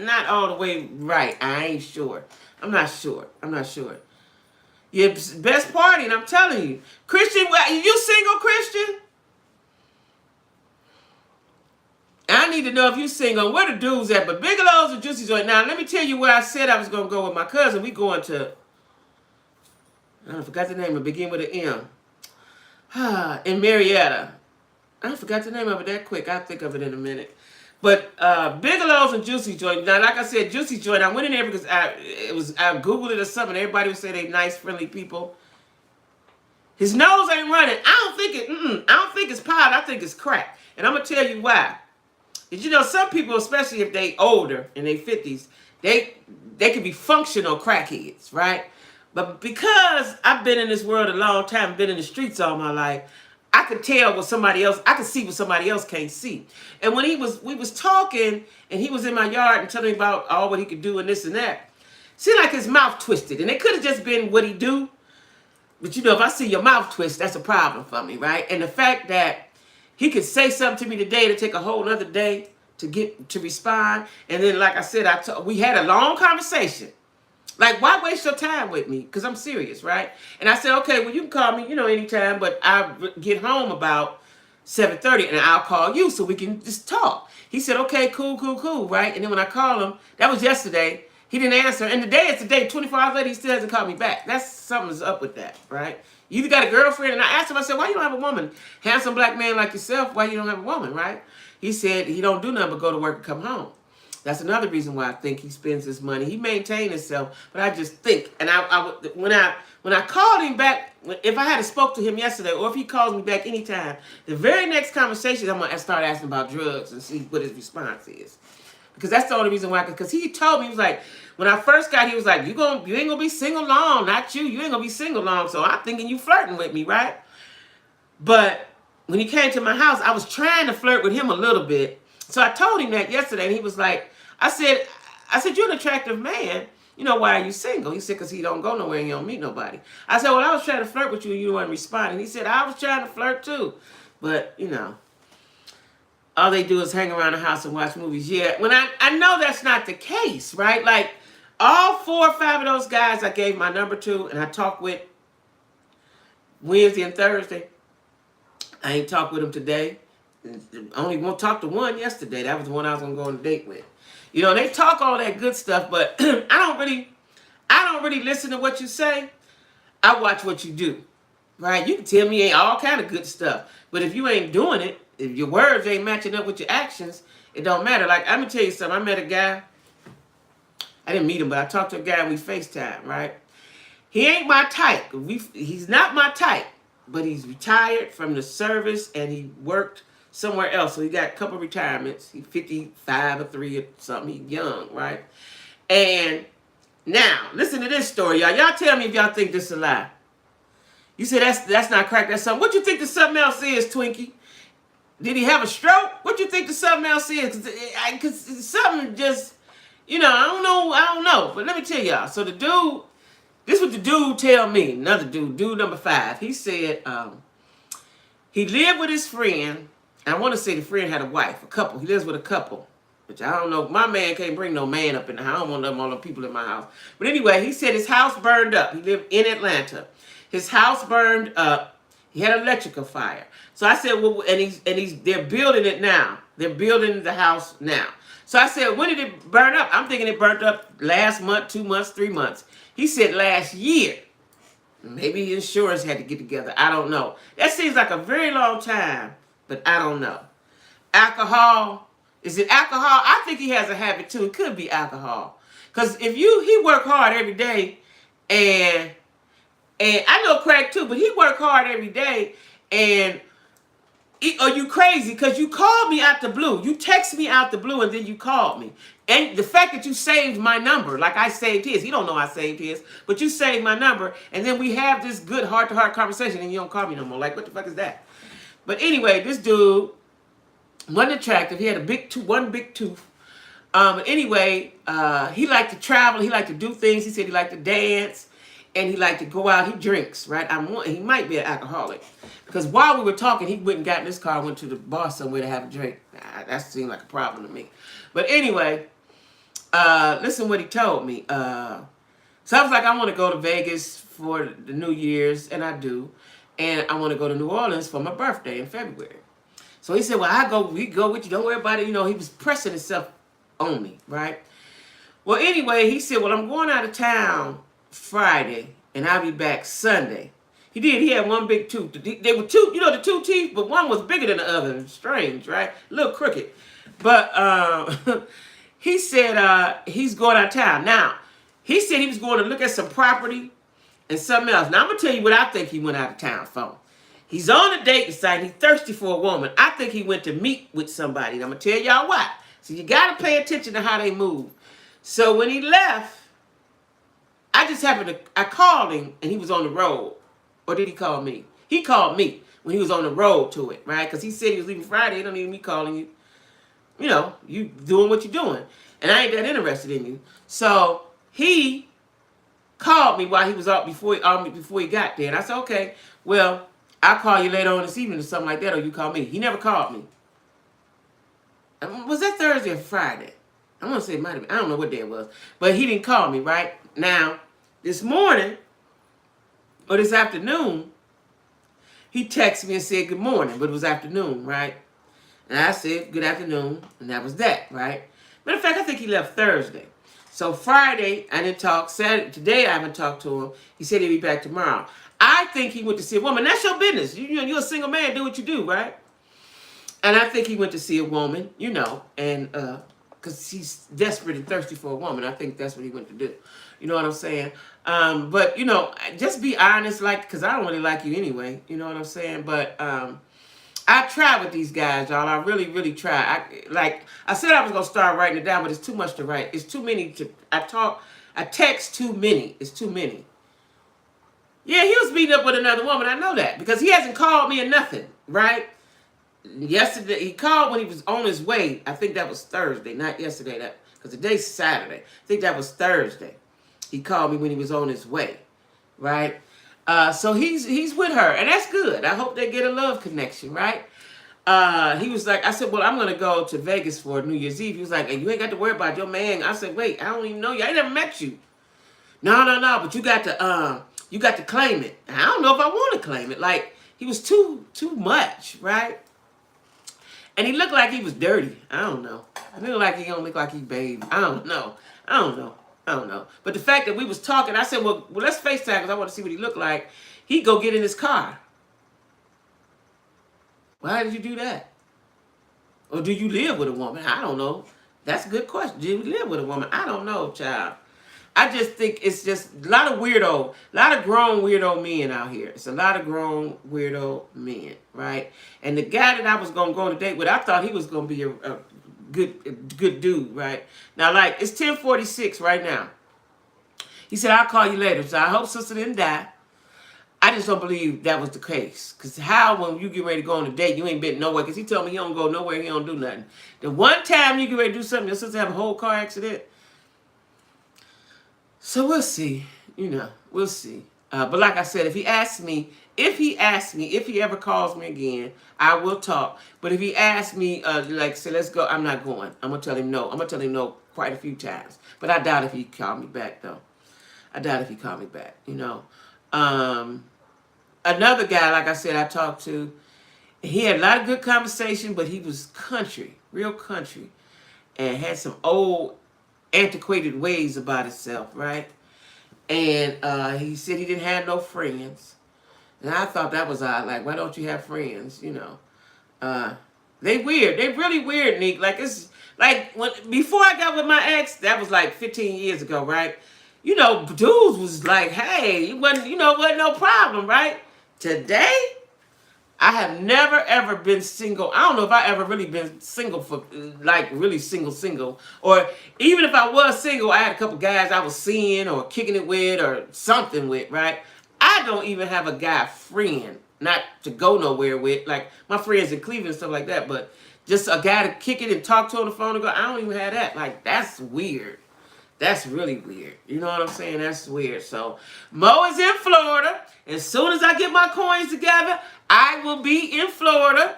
not all the way right. I ain't sure. I'm not sure. Your best party, and I'm telling you. Christian, you single, Christian? I need to know if you single. Where the dudes at? But Bigelow's and Juicy's right now. Let me tell you where I said I was going to go with my cousin. We going to, I forgot the name. It begin with an M. In Marietta. I forgot the name of it that quick. I'll think of it in a minute. But Bigelow's and Juicy Joint. Now, like I said, Juicy Joint, I went in there because I Googled it or something. Everybody would say they nice, friendly people. His nose ain't running. I don't think it's powder. I think it's crack. And I'm going to tell you why. Because some people, especially if they older, in their 50s, they can be functional crackheads, right? But because I've been in this world a long time, been in the streets all my life, I could tell what somebody else, I could see what somebody else can't see. And when we was talking, and he was in my yard and telling me about all what he could do and this and that, seemed like his mouth twisted. And it could have just been what he do. But if I see your mouth twist, that's a problem for me, right? And the fact that he could say something to me today to take a whole other day to respond. And then, like I said, we had a long conversation. Like, why waste your time with me? Because I'm serious, right? And I said, okay, well, you can call me, anytime, but I get home about 7:30, and I'll call you so we can just talk. He said, okay, cool, right? And then when I call him, that was yesterday, he didn't answer. And today is the day, 24 hours later, he still hasn't called me back. That's something's up with that, right? You either got a girlfriend, and I asked him, I said, why you don't have a woman? Handsome black man like yourself, why you don't have a woman, right? He said he don't do nothing but go to work and come home. That's another reason why I think he spends his money. He maintains himself, but I just think, and when I called him back, if I had spoke to him yesterday, or if he calls me back anytime, the very next conversation I'm gonna start asking about drugs and see what his response is, because that's the only reason why. Because he told me, he was like, when I first got, he was like, you ain't gonna be single long, not you ain't gonna be single long. So I'm thinking you flirting with me, right? But when he came to my house, I was trying to flirt with him a little bit. So I told him that yesterday, and he was like, I said, you're an attractive man. Why are you single? He said, because he don't go nowhere and he don't meet nobody. I said, well, I was trying to flirt with you and you weren't responding. He said, I was trying to flirt too. But, all they do is hang around the house and watch movies. Yeah, when I know that's not the case, right? Like, all 4 or 5 of those guys I gave my number to and I talked with Wednesday and Thursday. I ain't talked with them today. I only won't talk to one yesterday. That was the one I was going to go on a date with. They talk all that good stuff, but I don't really listen to what you say. I watch what you do, right? You can tell me all kind of good stuff, but if you ain't doing it, if your words ain't matching up with your actions, it don't matter. Like, I'm going to tell you something. I met a guy. I didn't meet him, but I talked to a guy and we FaceTime, right? He ain't my type. He's not my type, but he's retired from the service and he worked somewhere else. So he got a couple of retirements. He's 55 or 3 or something. He's young, right? And now, listen to this story, y'all. Y'all tell me if y'all think this is a lie. You say that's not crack, that's something. What you think the something else is, Twinkie? Did he have a stroke? What you think the something else is? Because something just, I don't know. But let me tell y'all. So the dude, this is what the dude tell me. Another dude number 5. He said he lived with his friend. I want to say the friend had a wife, a couple. He lives with a couple, which I don't know. My man can't bring no man up in the house. I don't want them all the people in my house. But anyway, he said his house burned up. He lived in Atlanta. His house burned up. He had an electrical fire. So I said, well, they're building it now. They're building the house now. So I said, when did it burn up? I'm thinking it burnt up last month, 2 months, 3 months. He said last year. Maybe insurance had to get together. I don't know. That seems like a very long time, but I don't know. Alcohol. Is it alcohol? I think he has a habit too. It could be alcohol. Because if he work hard every day, and I know crack too, but he work hard every day, and are you crazy? Because you called me out the blue. You text me out the blue, and then you called me. And the fact that you saved my number, like I saved his. He don't know I saved his, but you saved my number, and then we have this good heart-to-heart conversation, and you don't call me no more. Like, what the fuck is that? But anyway, this dude wasn't attractive. He had one big tooth. Anyway, he liked to travel. He liked to do things. He said he liked to dance, and he liked to go out. He drinks, right? He might be an alcoholic. Because while we were talking, he went and got in his car, went to the bar somewhere to have a drink. That seemed like a problem to me. But anyway, listen what he told me. So I was like, I want to go to Vegas for the New Year's, and I do. And I want to go to New Orleans for my birthday in February. So he said, well, we go with you. Don't worry about it. He was pressing himself on me, right? Well, anyway, he said, well, I'm going out of town Friday, and I'll be back Sunday. He did. He had one big tooth. They were two, the 2 teeth, but one was bigger than the other. Strange, right? A little crooked. But he said he's going out of town. Now, he said he was going to look at some property and something else. Now, I'm going to tell you what I think he went out of town for. He's on a dating site. He's thirsty for a woman. I think he went to meet with somebody. And I'm going to tell y'all why. So you got to pay attention to how they move. So when he left, I called him, and he was on the road. Or did he call me? He called me when he was on the road to it, right? Because he said he was leaving Friday. It don't need me calling you. You doing what you're doing. And I ain't that interested in you. So he called me while he was out before he got there. And I said, okay, well, I'll call you later on this evening or something like that, or you call me. He never called me. Was that Thursday or Friday? I want to say it might have been. I don't know what day it was. But he didn't call me, right? Now, this morning, or this afternoon, he texted me and said good morning, but it was afternoon, right? And I said good afternoon, and that was that, right? Matter of fact, I think he left Thursday. So Friday, I didn't talk. Saturday, today I haven't talked to him. He said he'll be back tomorrow. I think he went to see a woman. That's your business. You're a single man. Do what you do, right? And I think he went to see a woman, and because he's desperate and thirsty for a woman. I think that's what he went to do. You know what I'm saying? But, just be honest, because I don't really like you anyway. You know what I'm saying? But I try with these guys, y'all. I really, really try. I said I was going to start writing it down, but it's too much to write. It's too many I text too many. It's too many. Yeah, he was beating up with another woman. I know that because he hasn't called me or nothing, right? Yesterday, he called when he was on his way. I think that was Thursday, not yesterday. Because today's Saturday. I think that was Thursday. He called me when he was on his way, right? So he's with her, and that's good. I hope they get a love connection, right? He was like, I said, well, I'm going to go to Vegas for New Year's Eve. He was like, hey, you ain't got to worry about your man. I said, wait, I don't even know you. I ain't never met you. No, but you got to claim it. I don't know if I want to claim it. Like, he was too much, right? And he looked like he was dirty. I don't know. He looked like he don't look like he bathed. I don't know. But the fact that we was talking, I said, well let's FaceTime because I want to see what he looked like. He'd go get in his car. Why did you do that? Or do you live with a woman? I don't know. That's a good question. Do you live with a woman? I don't know, child. I just think it's just a lot of grown weirdo men out here. It's a lot of grown weirdo men, right? And the guy that I was going to go on a date with, I thought he was going to be a good dude, right? Now, it's 10:46 right now. He said, I'll call you later. So I hope sister didn't die. I just don't believe that was the case. Because how, when you get ready to go on a date, you ain't been nowhere. Because he told me he don't go nowhere, he don't do nothing. The one time you get ready to do something, your sister have a whole car accident. So we'll see. We'll see. But like I said, if he ever calls me again, I will talk. But if he asks me, say, let's go, I'm not going. I'm going to tell him no. I'm going to tell him no quite a few times. But I doubt if he called me back, though. Another guy, like I said, I talked to, he had a lot of good conversation, but he was country, real country, and had some old, antiquated ways about himself, right? And he said he didn't have no friends. And I thought that was odd. Like, why don't you have friends? They weird. They really weird, Nick. Like, it's like before I got with my ex, that was like 15 years ago, right? Dudes was like, hey, it wasn't no problem, right? Today, I have never, ever been single. I don't know if I ever really been single for, really single. Or even if I was single, I had a couple guys I was seeing or kicking it with or something with, right? I don't even have a guy friend, not to go nowhere with. Like, my friends in Cleveland and stuff like that, but just a guy to kick it and talk to on the phone and go, I don't even have that. Like, that's weird. That's really weird. You know what I'm saying? That's weird. So, Mo is in Florida. As soon as I get my coins together, I will be in Florida,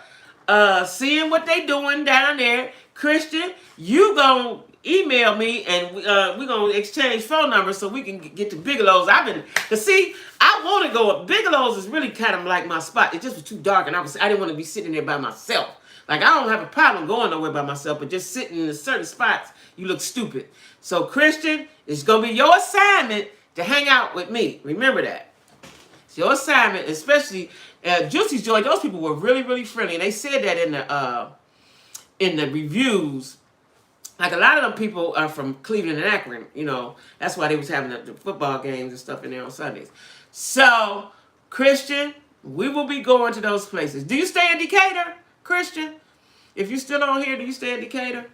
seeing what they doing down there. Christian, you gonna email me and we're gonna exchange phone numbers so we can get to Bigelow's. I want to go up. Bigelow's is really kind of like my spot. It just was too dark, and I didn't want to be sitting there by myself. Like, I don't have a problem going nowhere by myself, but just sitting in certain spots, you look stupid. So, Christian, it's going to be your assignment to hang out with me. Remember that. It's your assignment, especially Juicy's Joy. Those people were really, really friendly. And they said that in the reviews. Like, a lot of them people are from Cleveland and Akron. That's why they was having the football games and stuff in there on Sundays. So, Christian, we will be going to those places. Do you stay in Decatur, Christian? If you're still on here, do you stay in Decatur?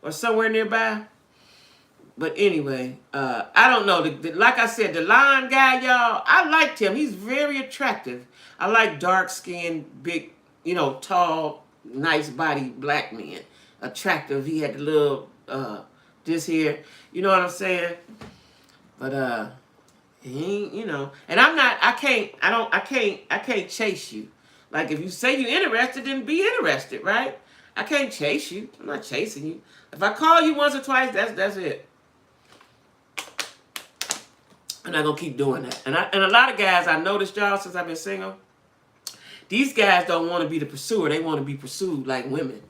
Or somewhere nearby? But anyway, I don't know. Like I said, the line guy, y'all, I liked him. He's very attractive. I like dark-skinned, big, tall, nice body black men. Attractive. He had the little, this here. You know what I'm saying? But, he ain't, And I can't chase you. Like, if you say you're interested, then be interested, right? I can't chase you. I'm not chasing you. If I call you once or twice, that's it. I'm not going to keep doing that. And a lot of guys, I noticed, y'all, since I've been single, these guys don't want to be the pursuer. They want to be pursued like women.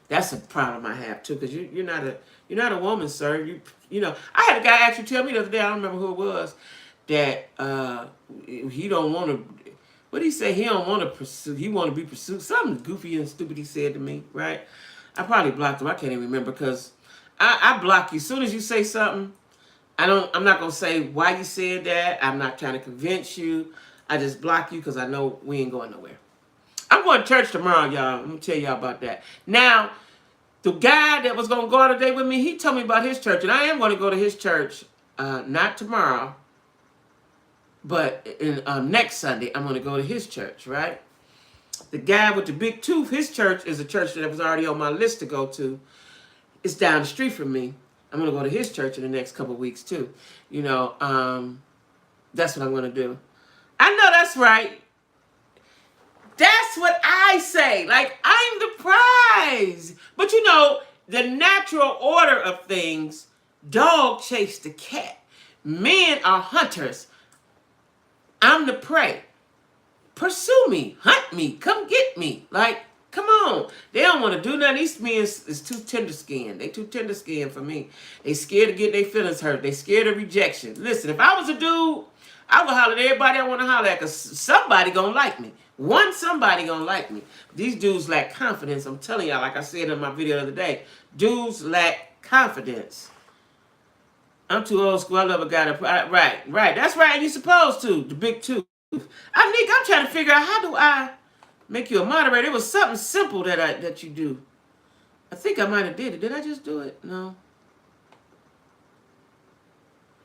That's a problem I have too, because you're not a woman, sir. You know, I had a guy actually tell me the other day, I don't remember who it was, that he don't want to. What did he say? He don't want to pursue. He want to be pursued. Something goofy and stupid he said to me, right? I probably blocked him. I can't even remember, because I block you as soon as you say something. I'm not gonna say why you said that. I'm not trying to convince you. I just block you because I know we ain't going nowhere. I'm going to church tomorrow, y'all. Let me tell y'all about that. Now, the guy that was going to go out today with me, he told me about his church, and I am going to go to his church, not tomorrow, but next Sunday, I'm going to go to his church, right? The guy with the big tooth, his church is a church that was already on my list to go to. It's down the street from me. I'm going to go to his church in the next couple of weeks, too. You know, that's what I'm going to do. I know that's right. That's what I say. Like, I'm the prize. But you know, the natural order of things, dog chase the cat. Men are hunters. I'm the prey. Pursue me. Hunt me. Come get me. Like, come on. They don't want to do nothing. These men is too tender skinned. They too tender skinned for me. They scared to get their feelings hurt. They scared of rejection. Listen, if I was a dude, I would holler at everybody I want to holler at, because somebody gonna like me. Somebody gonna like me. These dudes lack confidence. I'm telling y'all, like I said in my video the other day, dudes lack confidence. I'm too old school. I love a guy that, right. That's right. You supposed to. The big tooth. Nick, I'm trying to figure out, how do I make you a moderator? It was something simple that you do. I think I might have did it. Did I just do it? No.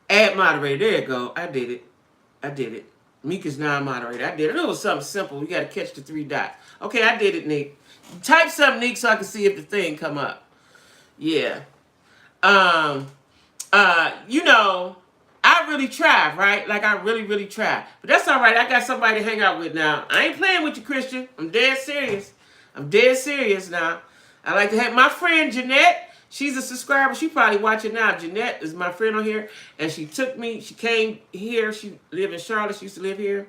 Add moderator. There you go. I did it. Meek is now a moderator. I did it. It was something simple. You got to catch the 3 dots. Okay, I did it, Nick. Type something, Nick, so I can see if the thing come up. Yeah. You know, I really try, right? Like, I really, really try. But that's all right. I got somebody to hang out with now. I ain't playing with you, Christian. I'm dead serious. Now. I like to have my friend, Jeanette. She's a subscriber. She probably watching now. Jeanette is my friend on here. And she came here. She lived in Charlotte. She used to live here.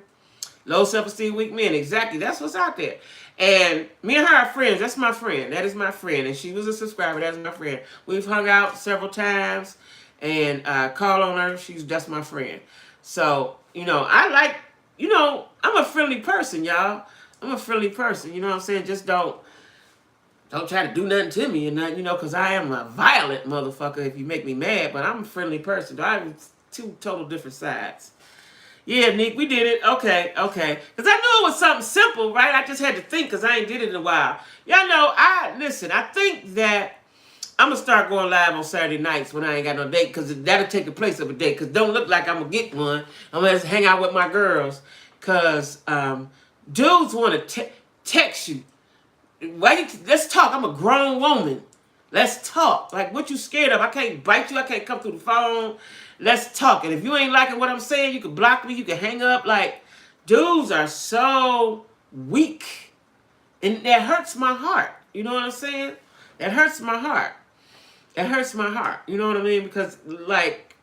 Low self-esteem, weak men. Exactly. That's what's out there. And me and her are friends. That's my friend. That is my friend. And she was a subscriber. That's my friend. We've hung out several times. And call on her. That's my friend. So, you know, I'm a friendly person, y'all. I'm a friendly person. You know what I'm saying? Just don't try to do nothing to me, and nothing, you know, because I am a violent motherfucker if you make me mad, but I'm a friendly person. I have 2 total different sides. Yeah, Nick, we did it. Okay. Because I knew it was something simple, right? I just had to think, because I ain't did it in a while. Y'all know, I think that I'm going to start going live on Saturday nights when I ain't got no date, because that'll take the place of a date, because don't look like I'm going to get one. I'm going to hang out with my girls, because dudes want to text you. Let's talk. I'm a grown woman. Let's talk. Like, what you scared of? I can't bite you. I can't come through the phone. Let's talk. And if you ain't liking what I'm saying, you can block me. You can hang up. Like, dudes are so weak. And that hurts my heart. You know what I'm saying? That hurts my heart. You know what I mean? Because, like,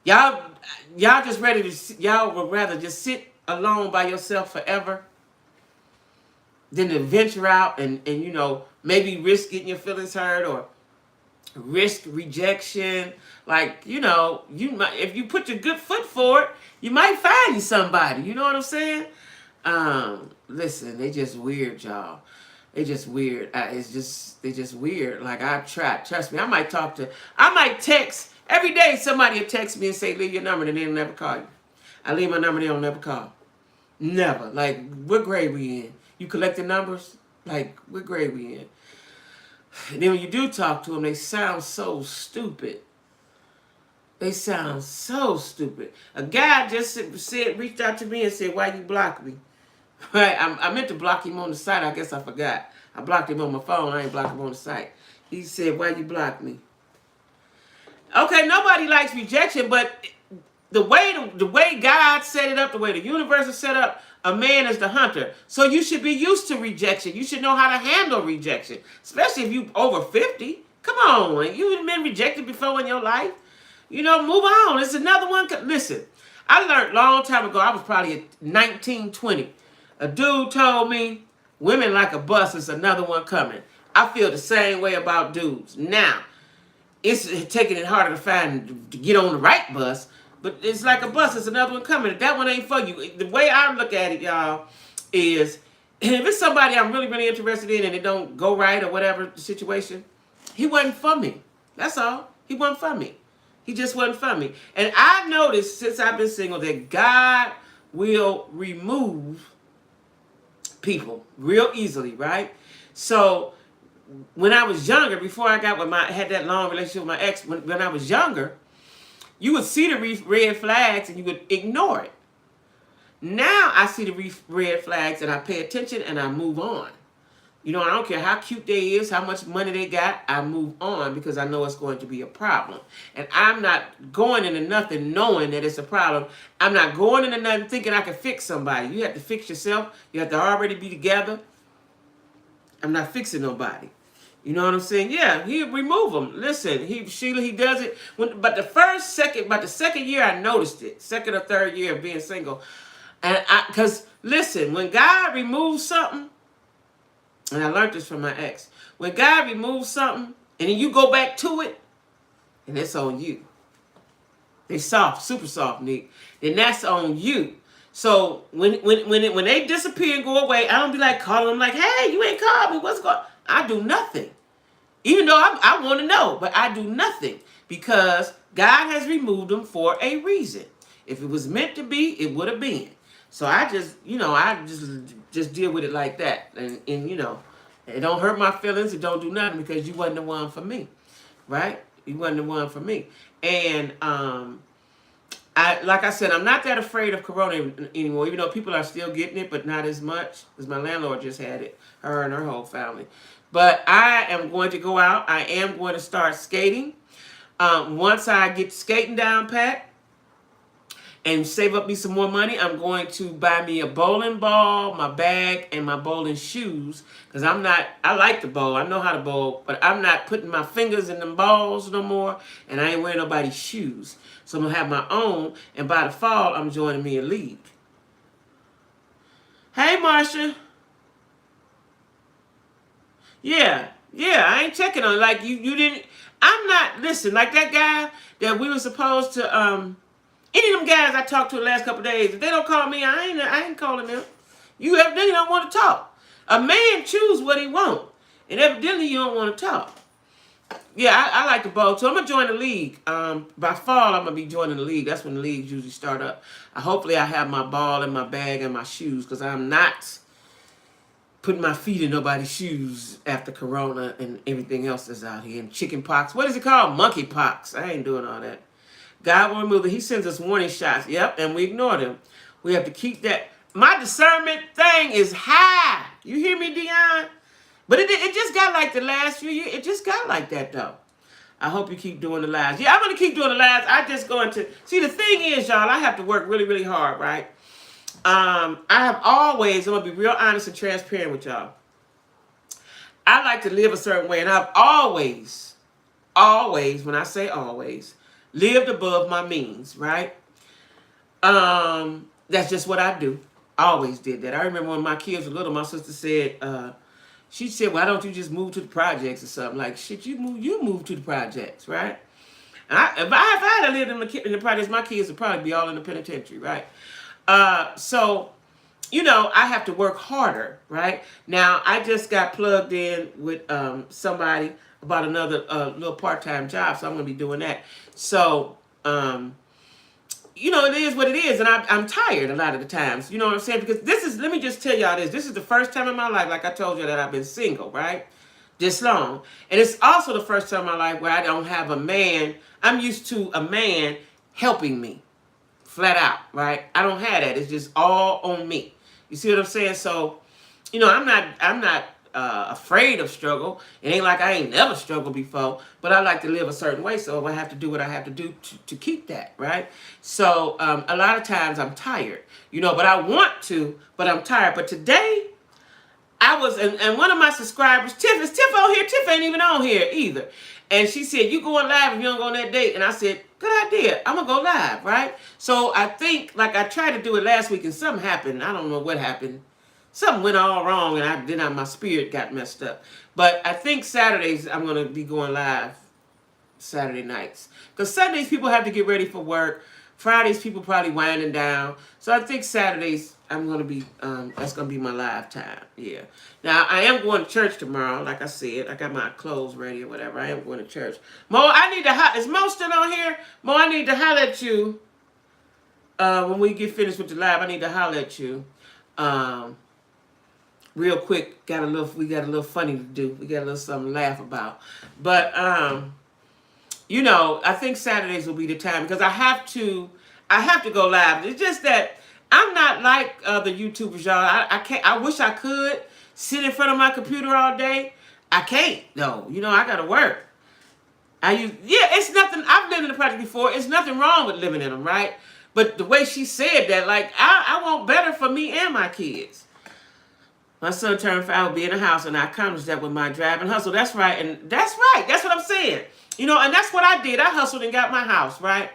y'all just y'all would rather just sit alone by yourself forever than to venture out and you know, maybe risk getting your feelings hurt or risk rejection. Like, you know, you might, if you put your good foot forward, you might find you somebody. You know what I'm saying? Listen, they just weird, y'all. They just weird. They just weird. Like, I tried. Trust me, I might text. Every day somebody will text me and say, leave your number, and they'll never call you. I leave my number, they don't never call. Never. Like, what grade we in? You collecting numbers? Like, what grade we in? And then when you do talk to them, they sound so stupid. A guy just reached out to me and said, why you block me? Right? I meant to block him on the site. I guess I forgot. I blocked him on my phone. I ain't blocked him on the site. He said, why you block me? Okay, nobody likes rejection, but the way God set it up, the way the universe is set up, a man is the hunter. So you should be used to rejection. You should know how to handle rejection, especially if you over 50. Come on, you've been rejected before in your life. You know, move on. It's another one. Listen, I learned a long time ago. I was probably 19, 20. A dude told me, women like a bus. It's another one coming. I feel the same way about dudes. Now, it's taking it harder to get on the right bus, but it's like a bus. It's another one coming. If that one ain't for you, the way I look at it, y'all, is if it's somebody I'm really, really interested in and it don't go right or whatever the situation, he wasn't for me. That's all. He wasn't for me. He just wasn't for me. And I've noticed since I've been single that God will remove people real easily, right? So when I was younger, before I got with had that long relationship with my ex, when I was younger, you would see the red flags and you would ignore it. Now I see the red flags and I pay attention and I move on. You know, I don't care how cute they is, how much money they got, I move on because I know it's going to be a problem. And I'm not going into nothing knowing that it's a problem. I'm not going into nothing thinking I can fix somebody. You have to fix yourself. You have to already be together. I'm not fixing nobody. You know what I'm saying? Yeah, he'll remove them. Listen, Sheila, he does it. But the second year I noticed it. Second or third year of being single. Because, listen, when God removes something, and I learned this from my ex. When God removes something, and then you go back to it, and it's on you. They soft, super soft, Nick. Then that's on you. So when they disappear and go away, I don't be like calling them like, hey, you ain't called me. What's going on? I do nothing. Even though I want to know, but I do nothing. Because God has removed them for a reason. If it was meant to be, it would have been. So I just deal with it like that. And you know, it don't hurt my feelings. It don't do nothing because you wasn't the one for me. Right? You wasn't the one for me. And like I said, I'm not that afraid of corona anymore, even though people are still getting it, but not as much, because my landlord just had it, her and her whole family. But I am going to go out. I am going to start skating. Once I get skating down pat and save up me some more money, I'm going to buy me a bowling ball, my bag, and my bowling shoes. Because I like to bowl. I know how to bowl, but I'm not putting my fingers in them balls no more, and I ain't wearing nobody's shoes. So I'm going to have my own, and by the fall, I'm joining me a league. Hey, Marsha. Yeah, I ain't checking on it. Like, you didn't, I'm not, listen, like that guy that we were supposed to, any of them guys I talked to the last couple of days, if they don't call me, I ain't calling them. You evidently don't want to talk. A man choose what he want, and evidently you don't want to talk. Yeah, I like to bowl too. I'm gonna join the league. By fall, I'm gonna be joining the league. That's when the leagues usually start up. Hopefully, I have my ball and my bag and my shoes, because I'm not putting my feet in nobody's shoes after corona and everything else that's out here. And chicken pox. What is it called? Monkey pox. I ain't doing all that. God will remove it. He sends us warning shots. Yep, and we ignore them. We have to keep that. My discernment thing is high. You hear me, Dion? But it just got like the last few years. It just got like that, though. I hope you keep doing the lives. Yeah, I'm going to keep doing the lives. I just going to... See, the thing is, y'all, I have to work really, really hard, right? I have always... I'm going to be real honest and transparent with y'all. I like to live a certain way, and I've always, when I say always, lived above my means, right? That's just what I do. I always did that. I remember when my kids were little, my sister said... she said, why don't you just move to the projects or something? Like, shit, you move to the projects, right? And if I had lived in the projects, my kids would probably be all in the penitentiary, right? So, you know, I have to work harder, right? Now, I just got plugged in with somebody about another little part-time job, so I'm going to be doing that. So, you know, it is what it is, and I'm tired a lot of the times. You know what I'm saying? Because let me just tell y'all this. This is the first time in my life, like I told you, that I've been single, right? This long. And it's also the first time in my life where I don't have a man. I'm used to a man helping me, flat out, right? I don't have that. It's just all on me. You see what I'm saying? So, you know, I'm not afraid of struggle. It ain't like I ain't never struggled before, but I like to live a certain way, so I have to do what I have to do to keep that, right? So a lot of times I'm tired, you know, but I want to, but I'm tired. But today I was, and one of my subscribers, Tiff on here. Tiff ain't even on here either. And she said, you going live if you don't go on that date. And I said, Good idea. I'm going to go live, right? So I think, like I tried to do it last week and something happened. I don't know what happened. Something went all wrong and my spirit got messed up. But I think Saturdays I'm going to be going live Saturday nights. Because Sundays people have to get ready for work. Fridays people probably winding down. So I think Saturdays I'm going to be, that's going to be my live time. Yeah. Now I am going to church tomorrow. Like I said, I got my clothes ready or whatever. I am going to church. Mo, I need to, is Mo still on here? Mo, I need to holler at you. When we get finished with the live, I need to holler at you. Real quick, we got a little funny to do. We got a little something to laugh about. But, you know, I think Saturdays will be the time because I have to go live. It's just that I'm not like other YouTubers, y'all. I can't. I wish I could sit in front of my computer all day. I can't though. You know, I gotta work. It's nothing. I've lived in the project before. It's nothing wrong with living in them, right? But the way she said that, like, I want better for me and my kids. My son turned 5, will be in the house, and I accomplished that with my drive and hustle. That's right, and that's right. That's what I'm saying. You know, and that's what I did. I hustled and got my house, right?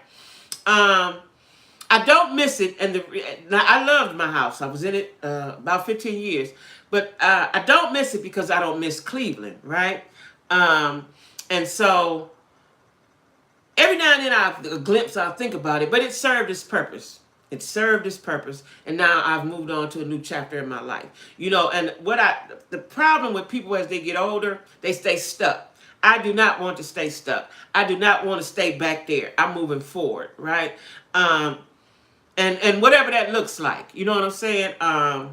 I don't miss it, and I loved my house. I was in it about 15 years, but I don't miss it because I don't miss Cleveland, right? And so every now and then I'll think about it, but it served its purpose. It served its purpose, and now I've moved on to a new chapter in my life. You know, and the problem with people as they get older, they stay stuck. I do not want to stay stuck. I do not want to stay back there. I'm moving forward, right? And whatever that looks like, you know what I'm saying? I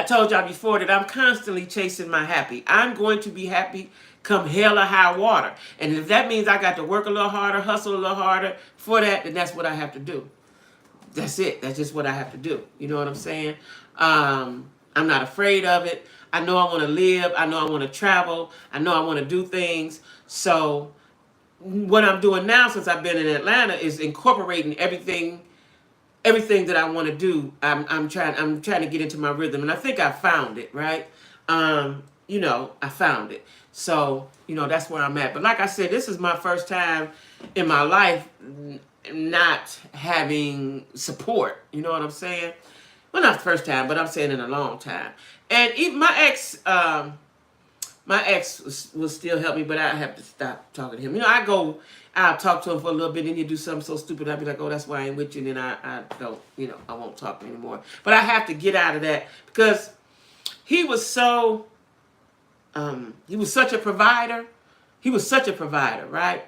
told y'all before that I'm constantly chasing my happy. I'm going to be happy come hell or high water. And if that means I got to work a little harder, hustle a little harder for that, then that's what I have to do. That's it. That's just what I have to do. You know what I'm saying? I'm not afraid of it. I know I want to live. I know I want to travel. I know I want to do things. So what I'm doing now since I've been in Atlanta is incorporating everything that I want to do. I'm trying to get into my rhythm, and I think I found it, right? You know, I found it. So, you know, that's where I'm at. But like I said, this is my first time in my life not having support. You know what I'm saying? Well, not the first time, but I'm saying in a long time. And even my ex will still help me, but I have to stop talking to him. You know, I'll talk to him for a little bit, and he'll do something so stupid, I'll be like, oh, that's why I ain't with you, and then I don't, you know, I won't talk anymore. But I have to get out of that because he was so, he was such a provider. He was such a provider, right?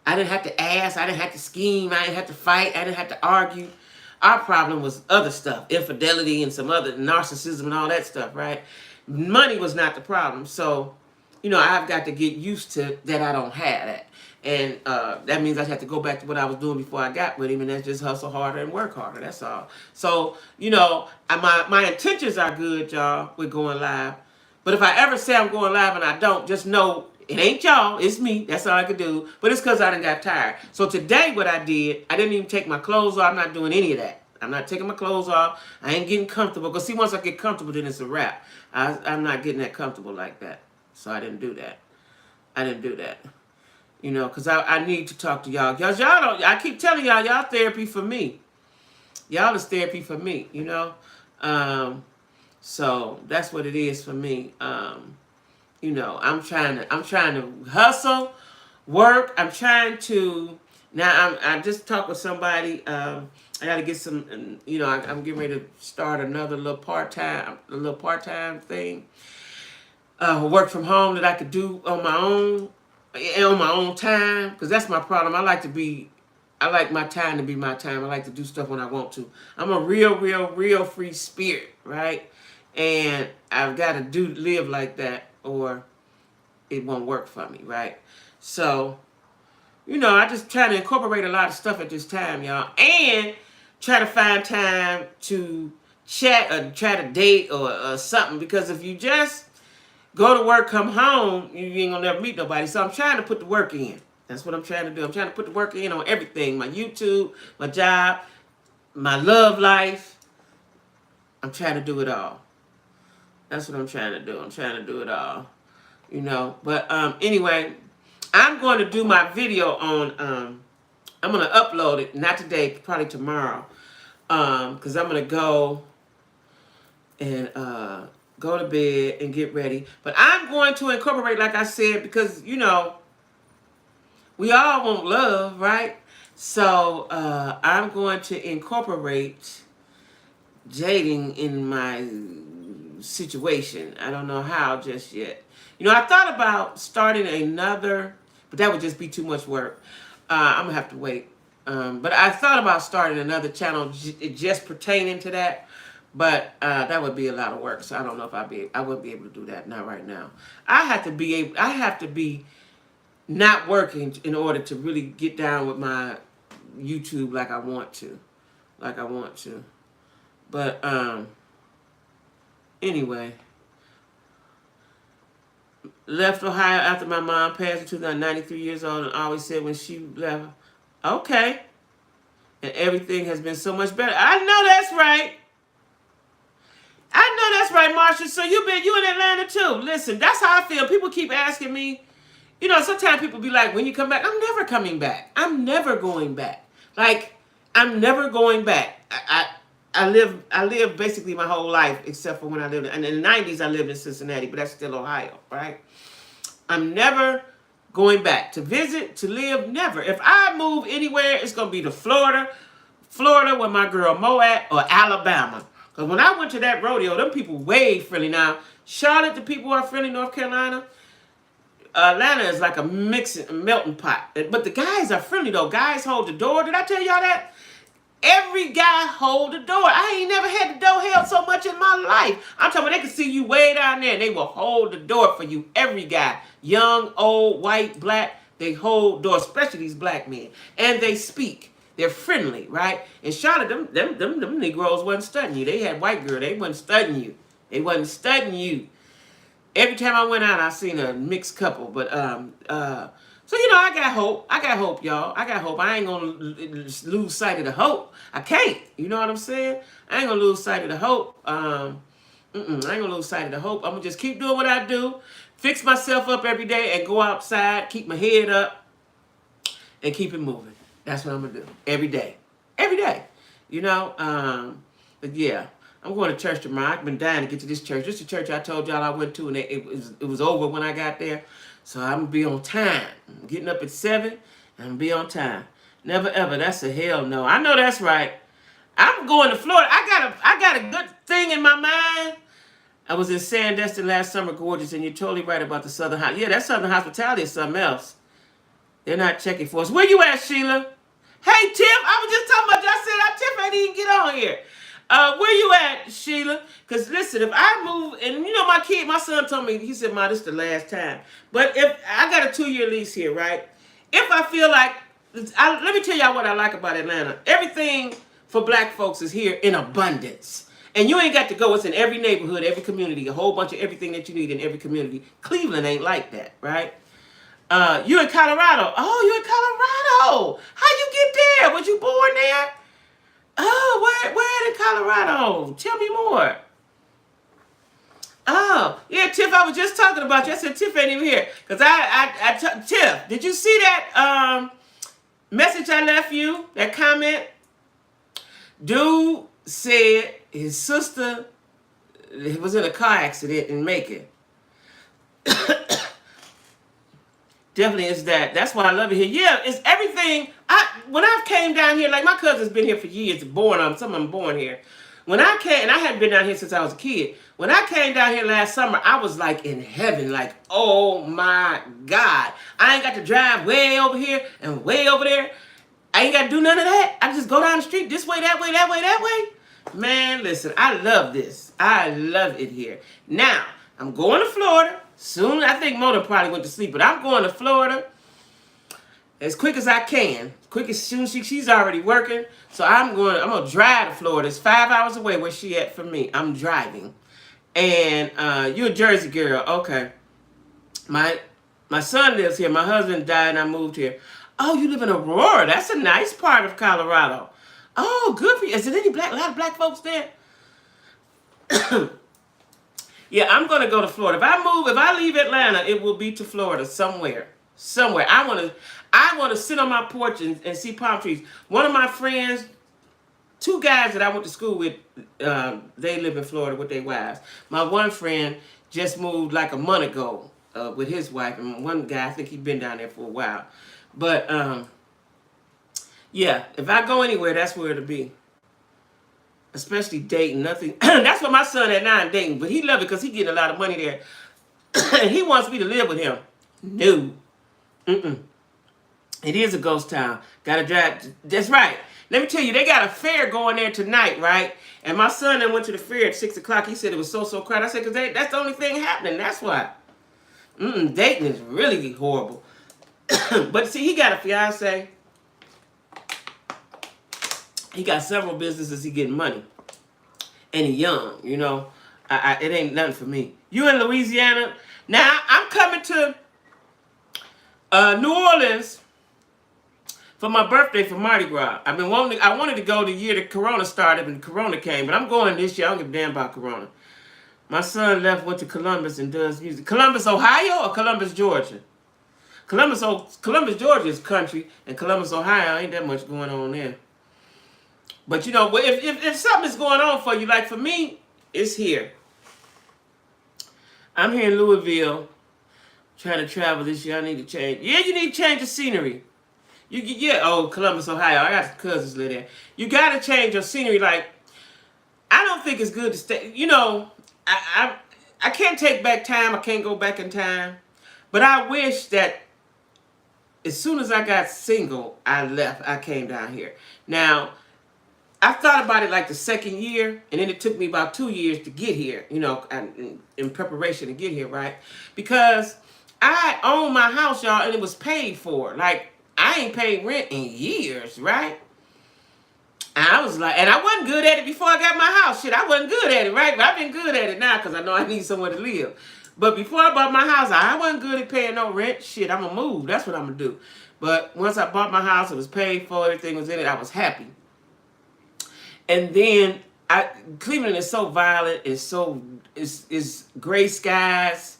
I didn't have to ask. I didn't have to scheme. I didn't have to fight. I didn't have to argue. Our problem was other stuff, infidelity and some other narcissism and all that stuff, right? Money was not the problem. So, you know, I've got to get used to that I don't have that. And that means I have to go back to what I was doing before I got with him, and that's just hustle harder and work harder. That's all. So, you know, my intentions are good, y'all, with going live. But if I ever say I'm going live and I don't, just know it ain't y'all, it's me. That's all I could do. But it's because I done got tired. So today what I did, I didn't even take my clothes off. I'm not doing any of that. I'm not taking my clothes off. I ain't getting comfortable. Because see, once I get comfortable, then it's a wrap. I'm not getting that comfortable like that. So I didn't do that. You know, because I need to talk to y'all. Because y'all don't, I keep telling y'all therapy for me. Y'all is therapy for me, you know. So that's what it is for me. You know, I'm trying to hustle, work. I'm trying to, now I just talked with somebody. I got to get some, you know, I'm getting ready to start another little part-time thing. Work from home that I could do on my own time. Because that's my problem. I like my time to be my time. I like to do stuff when I want to. I'm a real free spirit, right? And I've got to live like that, or it won't work for me, right? So, you know, I just try to incorporate a lot of stuff at this time, y'all. And try to find time to chat or try to date or something. Because if you just go to work, come home, you ain't gonna never meet nobody. So I'm trying to put the work in. That's what I'm trying to do. I'm trying to put the work in on everything. My YouTube, my job, my love life. I'm trying to do it all. That's what I'm trying to do. I'm trying to do it all. You know. But anyway, I'm going to do my video on I'm gonna upload it. Not today, probably tomorrow. Because I'm gonna go and go to bed and get ready. But I'm going to incorporate, like I said, because you know we all want love, right? So I'm going to incorporate dating in my situation. I don't know how just yet. You know, I thought about starting another, but that would just be too much work. I'm gonna have to wait. But I thought about starting another channel just pertaining to that, but that would be a lot of work. So I don't know if I wouldn't be able to do that. Not right now. I have to be not working in order to really get down with my YouTube like I want to, But anyway, left Ohio after my mom passed in 2093 years old, and always said when she left, okay, and everything has been so much better. I know that's right. I know that's right, Marsha. So you in Atlanta too. Listen, that's how I feel. People keep asking me. You know, sometimes people be like, when you come back, I'm never coming back. I'm never going back. Like, I'm never going back. I live basically my whole life, except for when I lived in the 90s, I lived in Cincinnati, but that's still Ohio, right? I'm never going back. To visit, to live, never. If I move anywhere, it's going to be to Florida where my girl Mo at, or Alabama. Because when I went to that rodeo, them people way friendly. Now, Charlotte, the people are friendly, North Carolina. Atlanta is like a melting pot. But the guys are friendly, though. Guys hold the door. Did I tell y'all that? Every guy hold the door. I ain't never had the door held so much in my life. I'm talking about they can see you way down there, and they will hold the door for you. Every guy. Young, old, white, black. They hold doors, especially these black men. And they speak. They're friendly, right? In Charlotte, them Negroes wasn't studying you. They had white girl. They wasn't studying you. They wasn't studying you. Every time I went out, I seen a mixed couple. But so you know, I got hope. I got hope, y'all. I got hope. I ain't gonna lose sight of the hope. I can't. You know what I'm saying? I ain't gonna lose sight of the hope. I ain't gonna lose sight of the hope. I'm gonna just keep doing what I do, fix myself up every day, and go outside, keep my head up, and keep it moving. That's what I'm gonna do every day. Every day. You know. But yeah. I'm going to church tomorrow. I've been dying to get to this church. This is the church I told y'all I went to, and it was over when I got there. So I'm going to be on time. I'm getting up at 7, and I'm going to be on time. Never ever. That's a hell no. I know that's right. I'm going to Florida. I got a good thing in my mind. I was in Sandestin last summer, gorgeous, and you're totally right about the Southern Hospitality. Yeah, that Southern Hospitality is something else. They're not checking for us. Where you at, Sheila? Hey, Tiff. I was just talking about you. I said, Tiff ain't even get on here. Where you at, Sheila? Because listen, if I move, and you know my son told me, he said, Ma, this is the last time. But if I got a 2-year lease here, right? If I feel like, let me tell y'all what I like about Atlanta. Everything for black folks is here in abundance. And you ain't got to go. It's in every neighborhood, every community, a whole bunch of everything that you need in every community. Cleveland ain't like that, right? You in Colorado. Oh, you in Colorado. How you get there? Was you born there? Oh, where in Colorado? Tell me more. Oh, yeah, Tiff, I was just talking about you. I said, Tiff ain't even here. Because Tiff, did you see that message I left you? That comment? Dude said his sister was in a car accident in Macon. Definitely is that. That's why I love it here. Yeah, it's everything. When I came down here, like my cousin's been here for years, some of them born here. When I came, and I hadn't been down here since I was a kid. When I came down here last summer, I was like in heaven, like, oh my God. I ain't got to drive way over here and way over there. I ain't got to do none of that. I just go down the street this way, that way, that way, that way. Man, listen, I love this. I love it here. Now, I'm going to Florida. Soon, I think Mona probably went to sleep, but I'm going to Florida as quick as I can. Quick as soon as she's already working. So I'm gonna drive to Florida. It's 5 hours away where she at from me. I'm driving. And you're a Jersey girl. Okay. My son lives here. My husband died and I moved here. Oh, you live in Aurora. That's a nice part of Colorado. Oh, good for you. Is there a lot of black folks there? Yeah, I'm going to go to Florida. If I leave Atlanta, it will be to Florida somewhere. I I want to sit on my porch and see palm trees. One of my friends, two guys that I went to school with, they live in Florida with their wives. My one friend just moved like a month ago with his wife, and one guy, I think he'd been down there for a while. But yeah, if I go anywhere, that's where it'll be. Especially dating, nothing. That's what my son at 9 dating, but he love it because he getting a lot of money there, and he wants me to live with him. No, it is a ghost town. Gotta drive. That's right. Let me tell you, they got a fair going there tonight, right? And my son then went to the fair at 6 o'clock. He said it was so crowded. I said, because that's the only thing happening. That's why. Dating is really horrible. But see, he got a fiance. He got several businesses. He getting money. And he young, you know. It ain't nothing for me. You in Louisiana? Now, I'm coming to New Orleans for my birthday for Mardi Gras. I wanted to go the year that Corona started and Corona came, but I'm going this year. I don't give a damn about Corona. My son went to Columbus and does music. Columbus, Ohio or Columbus, Georgia? Columbus, Georgia is country, and Columbus, Ohio, ain't that much going on there. But you know, if something is going on for you, like for me, it's here. I'm here in Louisville, trying to travel this year. I need to change. Yeah, you need to change the scenery. Columbus, Ohio. I got cousins live there. You got to change your scenery. Like, I don't think it's good to stay. You know, I can't take back time. I can't go back in time. But I wish that as soon as I got single, I left. I came down here. Now, I thought about it like the second year, and then it took me about 2 years to get here, you know, in preparation to get here, right? Because I own my house, y'all, and it was paid for. Like, I ain't paid rent in years, right? And I was like, and I wasn't good at it before I got my house. Shit, I wasn't good at it, right? But I've been good at it now because I know I need somewhere to live. But before I bought my house, I wasn't good at paying no rent. Shit, I'm going to move. That's what I'm going to do. But once I bought my house, it was paid for. Everything was in it. I was happy. And then Cleveland is so violent. It's gray skies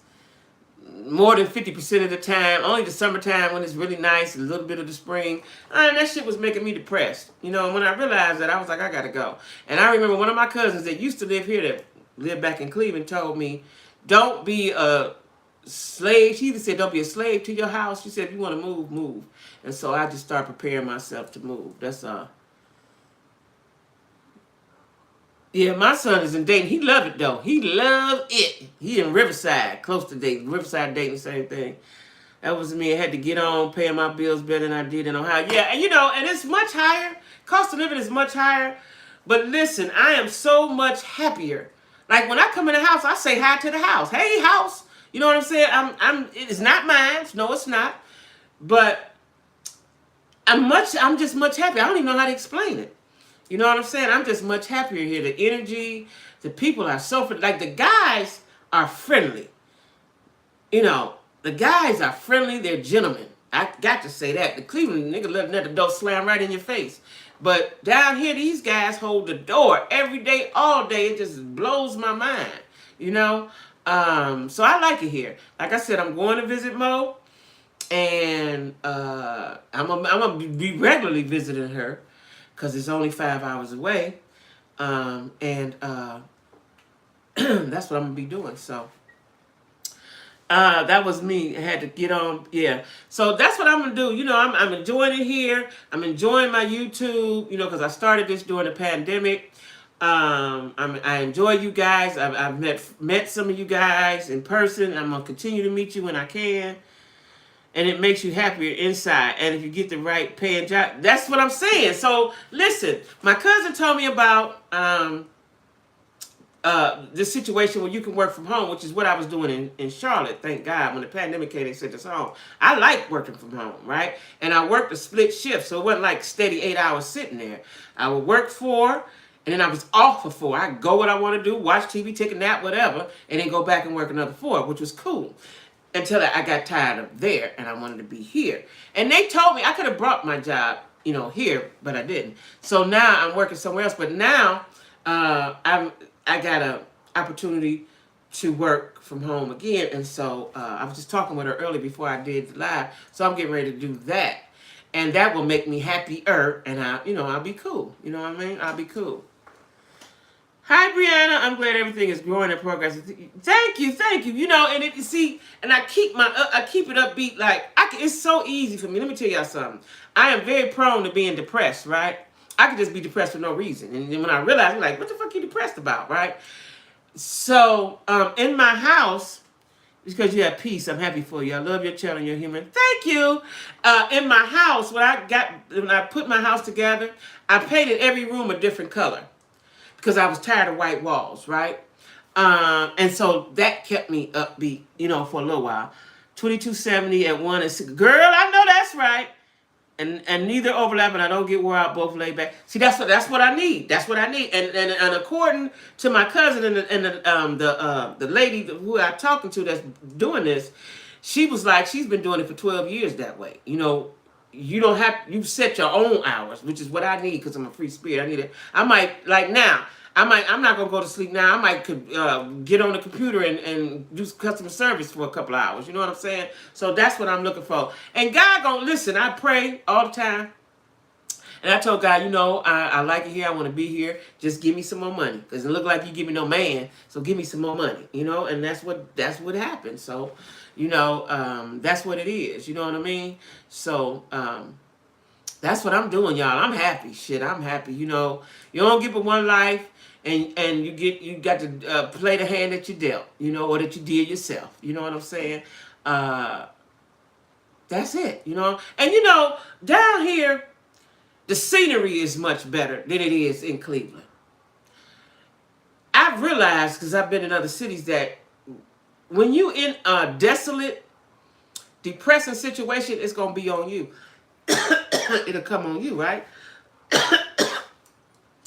more than 50% of the time. Only the summertime when it's really nice, a little bit of the spring. And that shit was making me depressed. You know, when I realized that, I was like, I gotta go. And I remember one of my cousins that used to live here, that lived back in Cleveland, told me, don't be a slave. She either said, don't be a slave to your house. She said, if you want to move, move. And so I just started preparing myself to move. That's all. Yeah, my son is in Dayton. He love it, though. He love it. He in Riverside, close to Dayton. Riverside, Dayton, same thing. That was me. I had to get on paying my bills better than I did in Ohio. Yeah, and you know, and it's much higher. Cost of living is much higher. But listen, I am so much happier. Like, when I come in the house, I say hi to the house. Hey, house. You know what I'm saying? It's not mine. No, it's not. But I'm just much happier. I don't even know how to explain it. You know what I'm saying? I'm just much happier here. The energy, the people are so friendly. Like, the guys are friendly. You know, the guys are friendly. They're gentlemen. I got to say that. The Cleveland nigga let the door slam right in your face. But down here, these guys hold the door every day, all day. It just blows my mind, you know? So I like it here. Like I said, I'm going to visit Mo. And I'm gonna be regularly visiting her, because it's only 5 hours away. And that's what I'm going to be doing. So that was me. I had to get on. Yeah. So that's what I'm going to do. You know, I'm enjoying it here. I'm enjoying my YouTube, you know, because I started this during the pandemic. I enjoy you guys. I've met some of you guys in person. I'm going to continue to meet you when I can. And it makes you happier inside. And if you get the right paying job, that's what I'm saying. So listen, my cousin told me about this situation where you can work from home, which is what I was doing in Charlotte. Thank God, when the pandemic came, they sent us home. I like working from home, right? And I worked a split shift, so it wasn't like steady 8 hours sitting there. I would work 4, and then I was off for 4. I go what I want to do, watch TV, take a nap, whatever, and then go back and work another 4, which was cool. Until I got tired of there and I wanted to be here. And they told me I could have brought my job, you know, here, but I didn't. So now I'm working somewhere else. But now I got an opportunity to work from home again. And so I was just talking with her earlier before I did the live. So I'm getting ready to do that. and that will make me happier, and I'll be cool. You know what I mean? I'll be cool. Hi, Brianna. I'm glad everything is growing and progressing. Thank you. You know, and if you see, and I keep it upbeat. Like it's so easy for me. Let me tell y'all something. I am very prone to being depressed. Right? I could just be depressed for no reason, and then when I realize, I'm like, what the fuck are you depressed about? Right? So, in my house, because you have peace, I'm happy for you. I love your channel, you're human. Thank you. In my house, when I put my house together, I painted every room a different color because I was tired of white walls, right? And so that kept me upbeat, for a little while. 2270 at 1 and 6. Girl, I know that's right. And neither overlap, and I don't get wore out, both laid back. See, that's what I need. That's what I need. And according to my cousin and the lady who I'm talking to that's doing this, she was like, she's been doing it for 12 years that way. You don't have, you set your own hours, which is what I need because I'm a free spirit. I need it. I might, like now, I'm not going to go to sleep now. I might get on the computer and do customer service for a couple of hours. You know what I'm saying? So that's what I'm looking for. And God going to listen. I pray all the time. And I told God, I like it here. I want to be here. Just give me some more money. Because it look like you give me no man. So give me some more money. And that's what happened. So, that's what it is. You know what I mean? So, that's what I'm doing, y'all. I'm happy. Shit, I'm happy. You don't get but one life. And you got to play the hand that you dealt, or that you did yourself. You know what I'm saying? That's it, And down here, the scenery is much better than it is in Cleveland. I've realized, because I've been in other cities, that when you in a desolate, depressing situation, it's going to be on you. It'll come on you, right?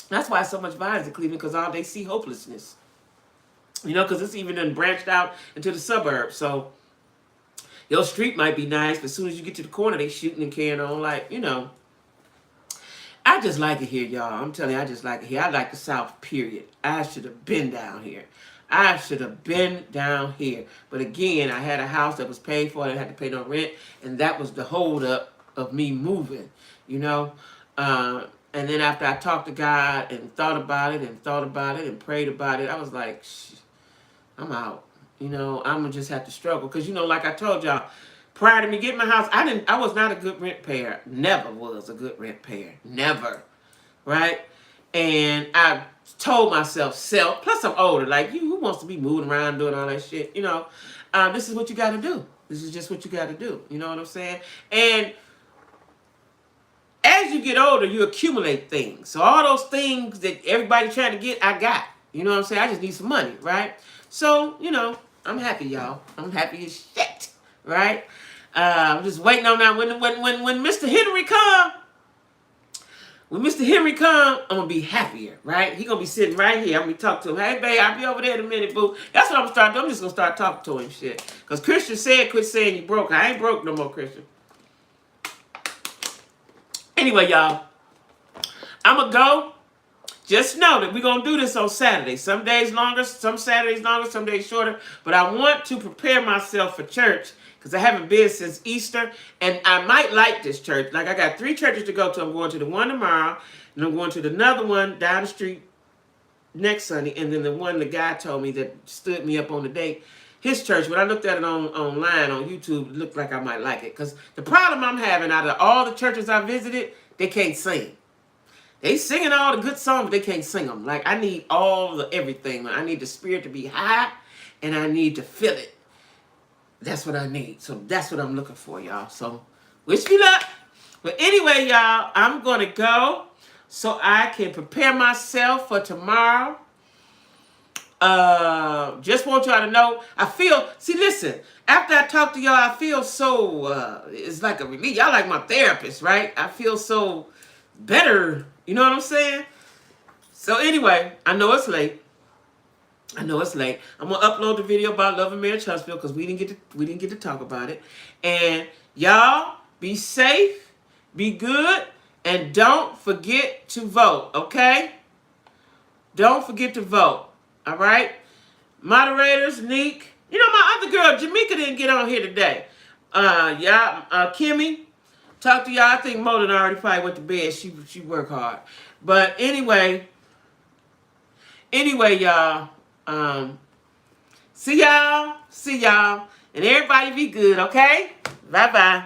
That's why so much violence in Cleveland, because all they see hopelessness. Because it's even then branched out into the suburbs. So your street might be nice, but as soon as you get to the corner, they shooting and carrying on like, I just like it here, y'all. I'm telling you, I just like it here. I like the South, period. I should have been down here. But again, I had a house that was paid for. I didn't have to pay no rent. And that was the hold up of me moving, And then after I talked to God and thought about it and prayed about it, I was like, I'm out. I'm going to just have to struggle. Because, like I told y'all, prior to me getting my house, I was not a good rent payer. Never was a good rent payer. Never. Right? And I told myself, plus I'm older, like, who wants to be moving around doing all that shit? This is what you got to do. This is just what you got to do. You know what I'm saying? And as you get older, you accumulate things. So all those things that everybody trying to get, I got. You know what I'm saying? I just need some money, right? So, I'm happy, y'all. I'm happy as shit, right? I'm just waiting on that. When Mr. Henry come, I'm going to be happier, right? He going to be sitting right here. I'm going to talk to him. Hey, babe, I'll be over there in a minute, boo. That's what I'm going to start doing. I'm just going to start talking to him, shit. Because Christian said, quit saying you broke. I ain't broke no more, Christian. Anyway, y'all, I'm going to go. Just know that we're going to do this on Saturday. Some days longer, some Saturdays longer, some days shorter. But I want to prepare myself for church because I haven't been since Easter. And I might like this church. Like, I got 3 churches to go to. I'm going to the one tomorrow. And I'm going to another one down the street next Sunday. And then the one the guy told me that stood me up on the date. His church, when I looked at it online on YouTube, it looked like I might like it. Because the problem I'm having out of all the churches I visited, they can't sing. They singing all the good songs, but they can't sing them. Like, I need all the everything. I need the spirit to be high, and I need to feel it. That's what I need. So that's what I'm looking for, y'all. So wish me luck. But anyway, y'all, I'm going to go so I can prepare myself for tomorrow. Just want y'all to know, listen, after I talk to y'all, I feel so, it's like a relief. Y'all like my therapist, right? I feel so better. You know what I'm saying? So anyway, I know it's late. I'm gonna upload the video about Love and Marriage Huntsville because we didn't get to talk about it. And y'all be safe, be good, and don't forget to vote. Okay? Don't forget to vote. All right? Moderators, Neek. My other girl, Jamaica, didn't get on here today. Kimmy. Talk to y'all. I think Moden already probably went to bed. She work hard. But anyway, y'all. See y'all. And everybody be good, okay? Bye-bye.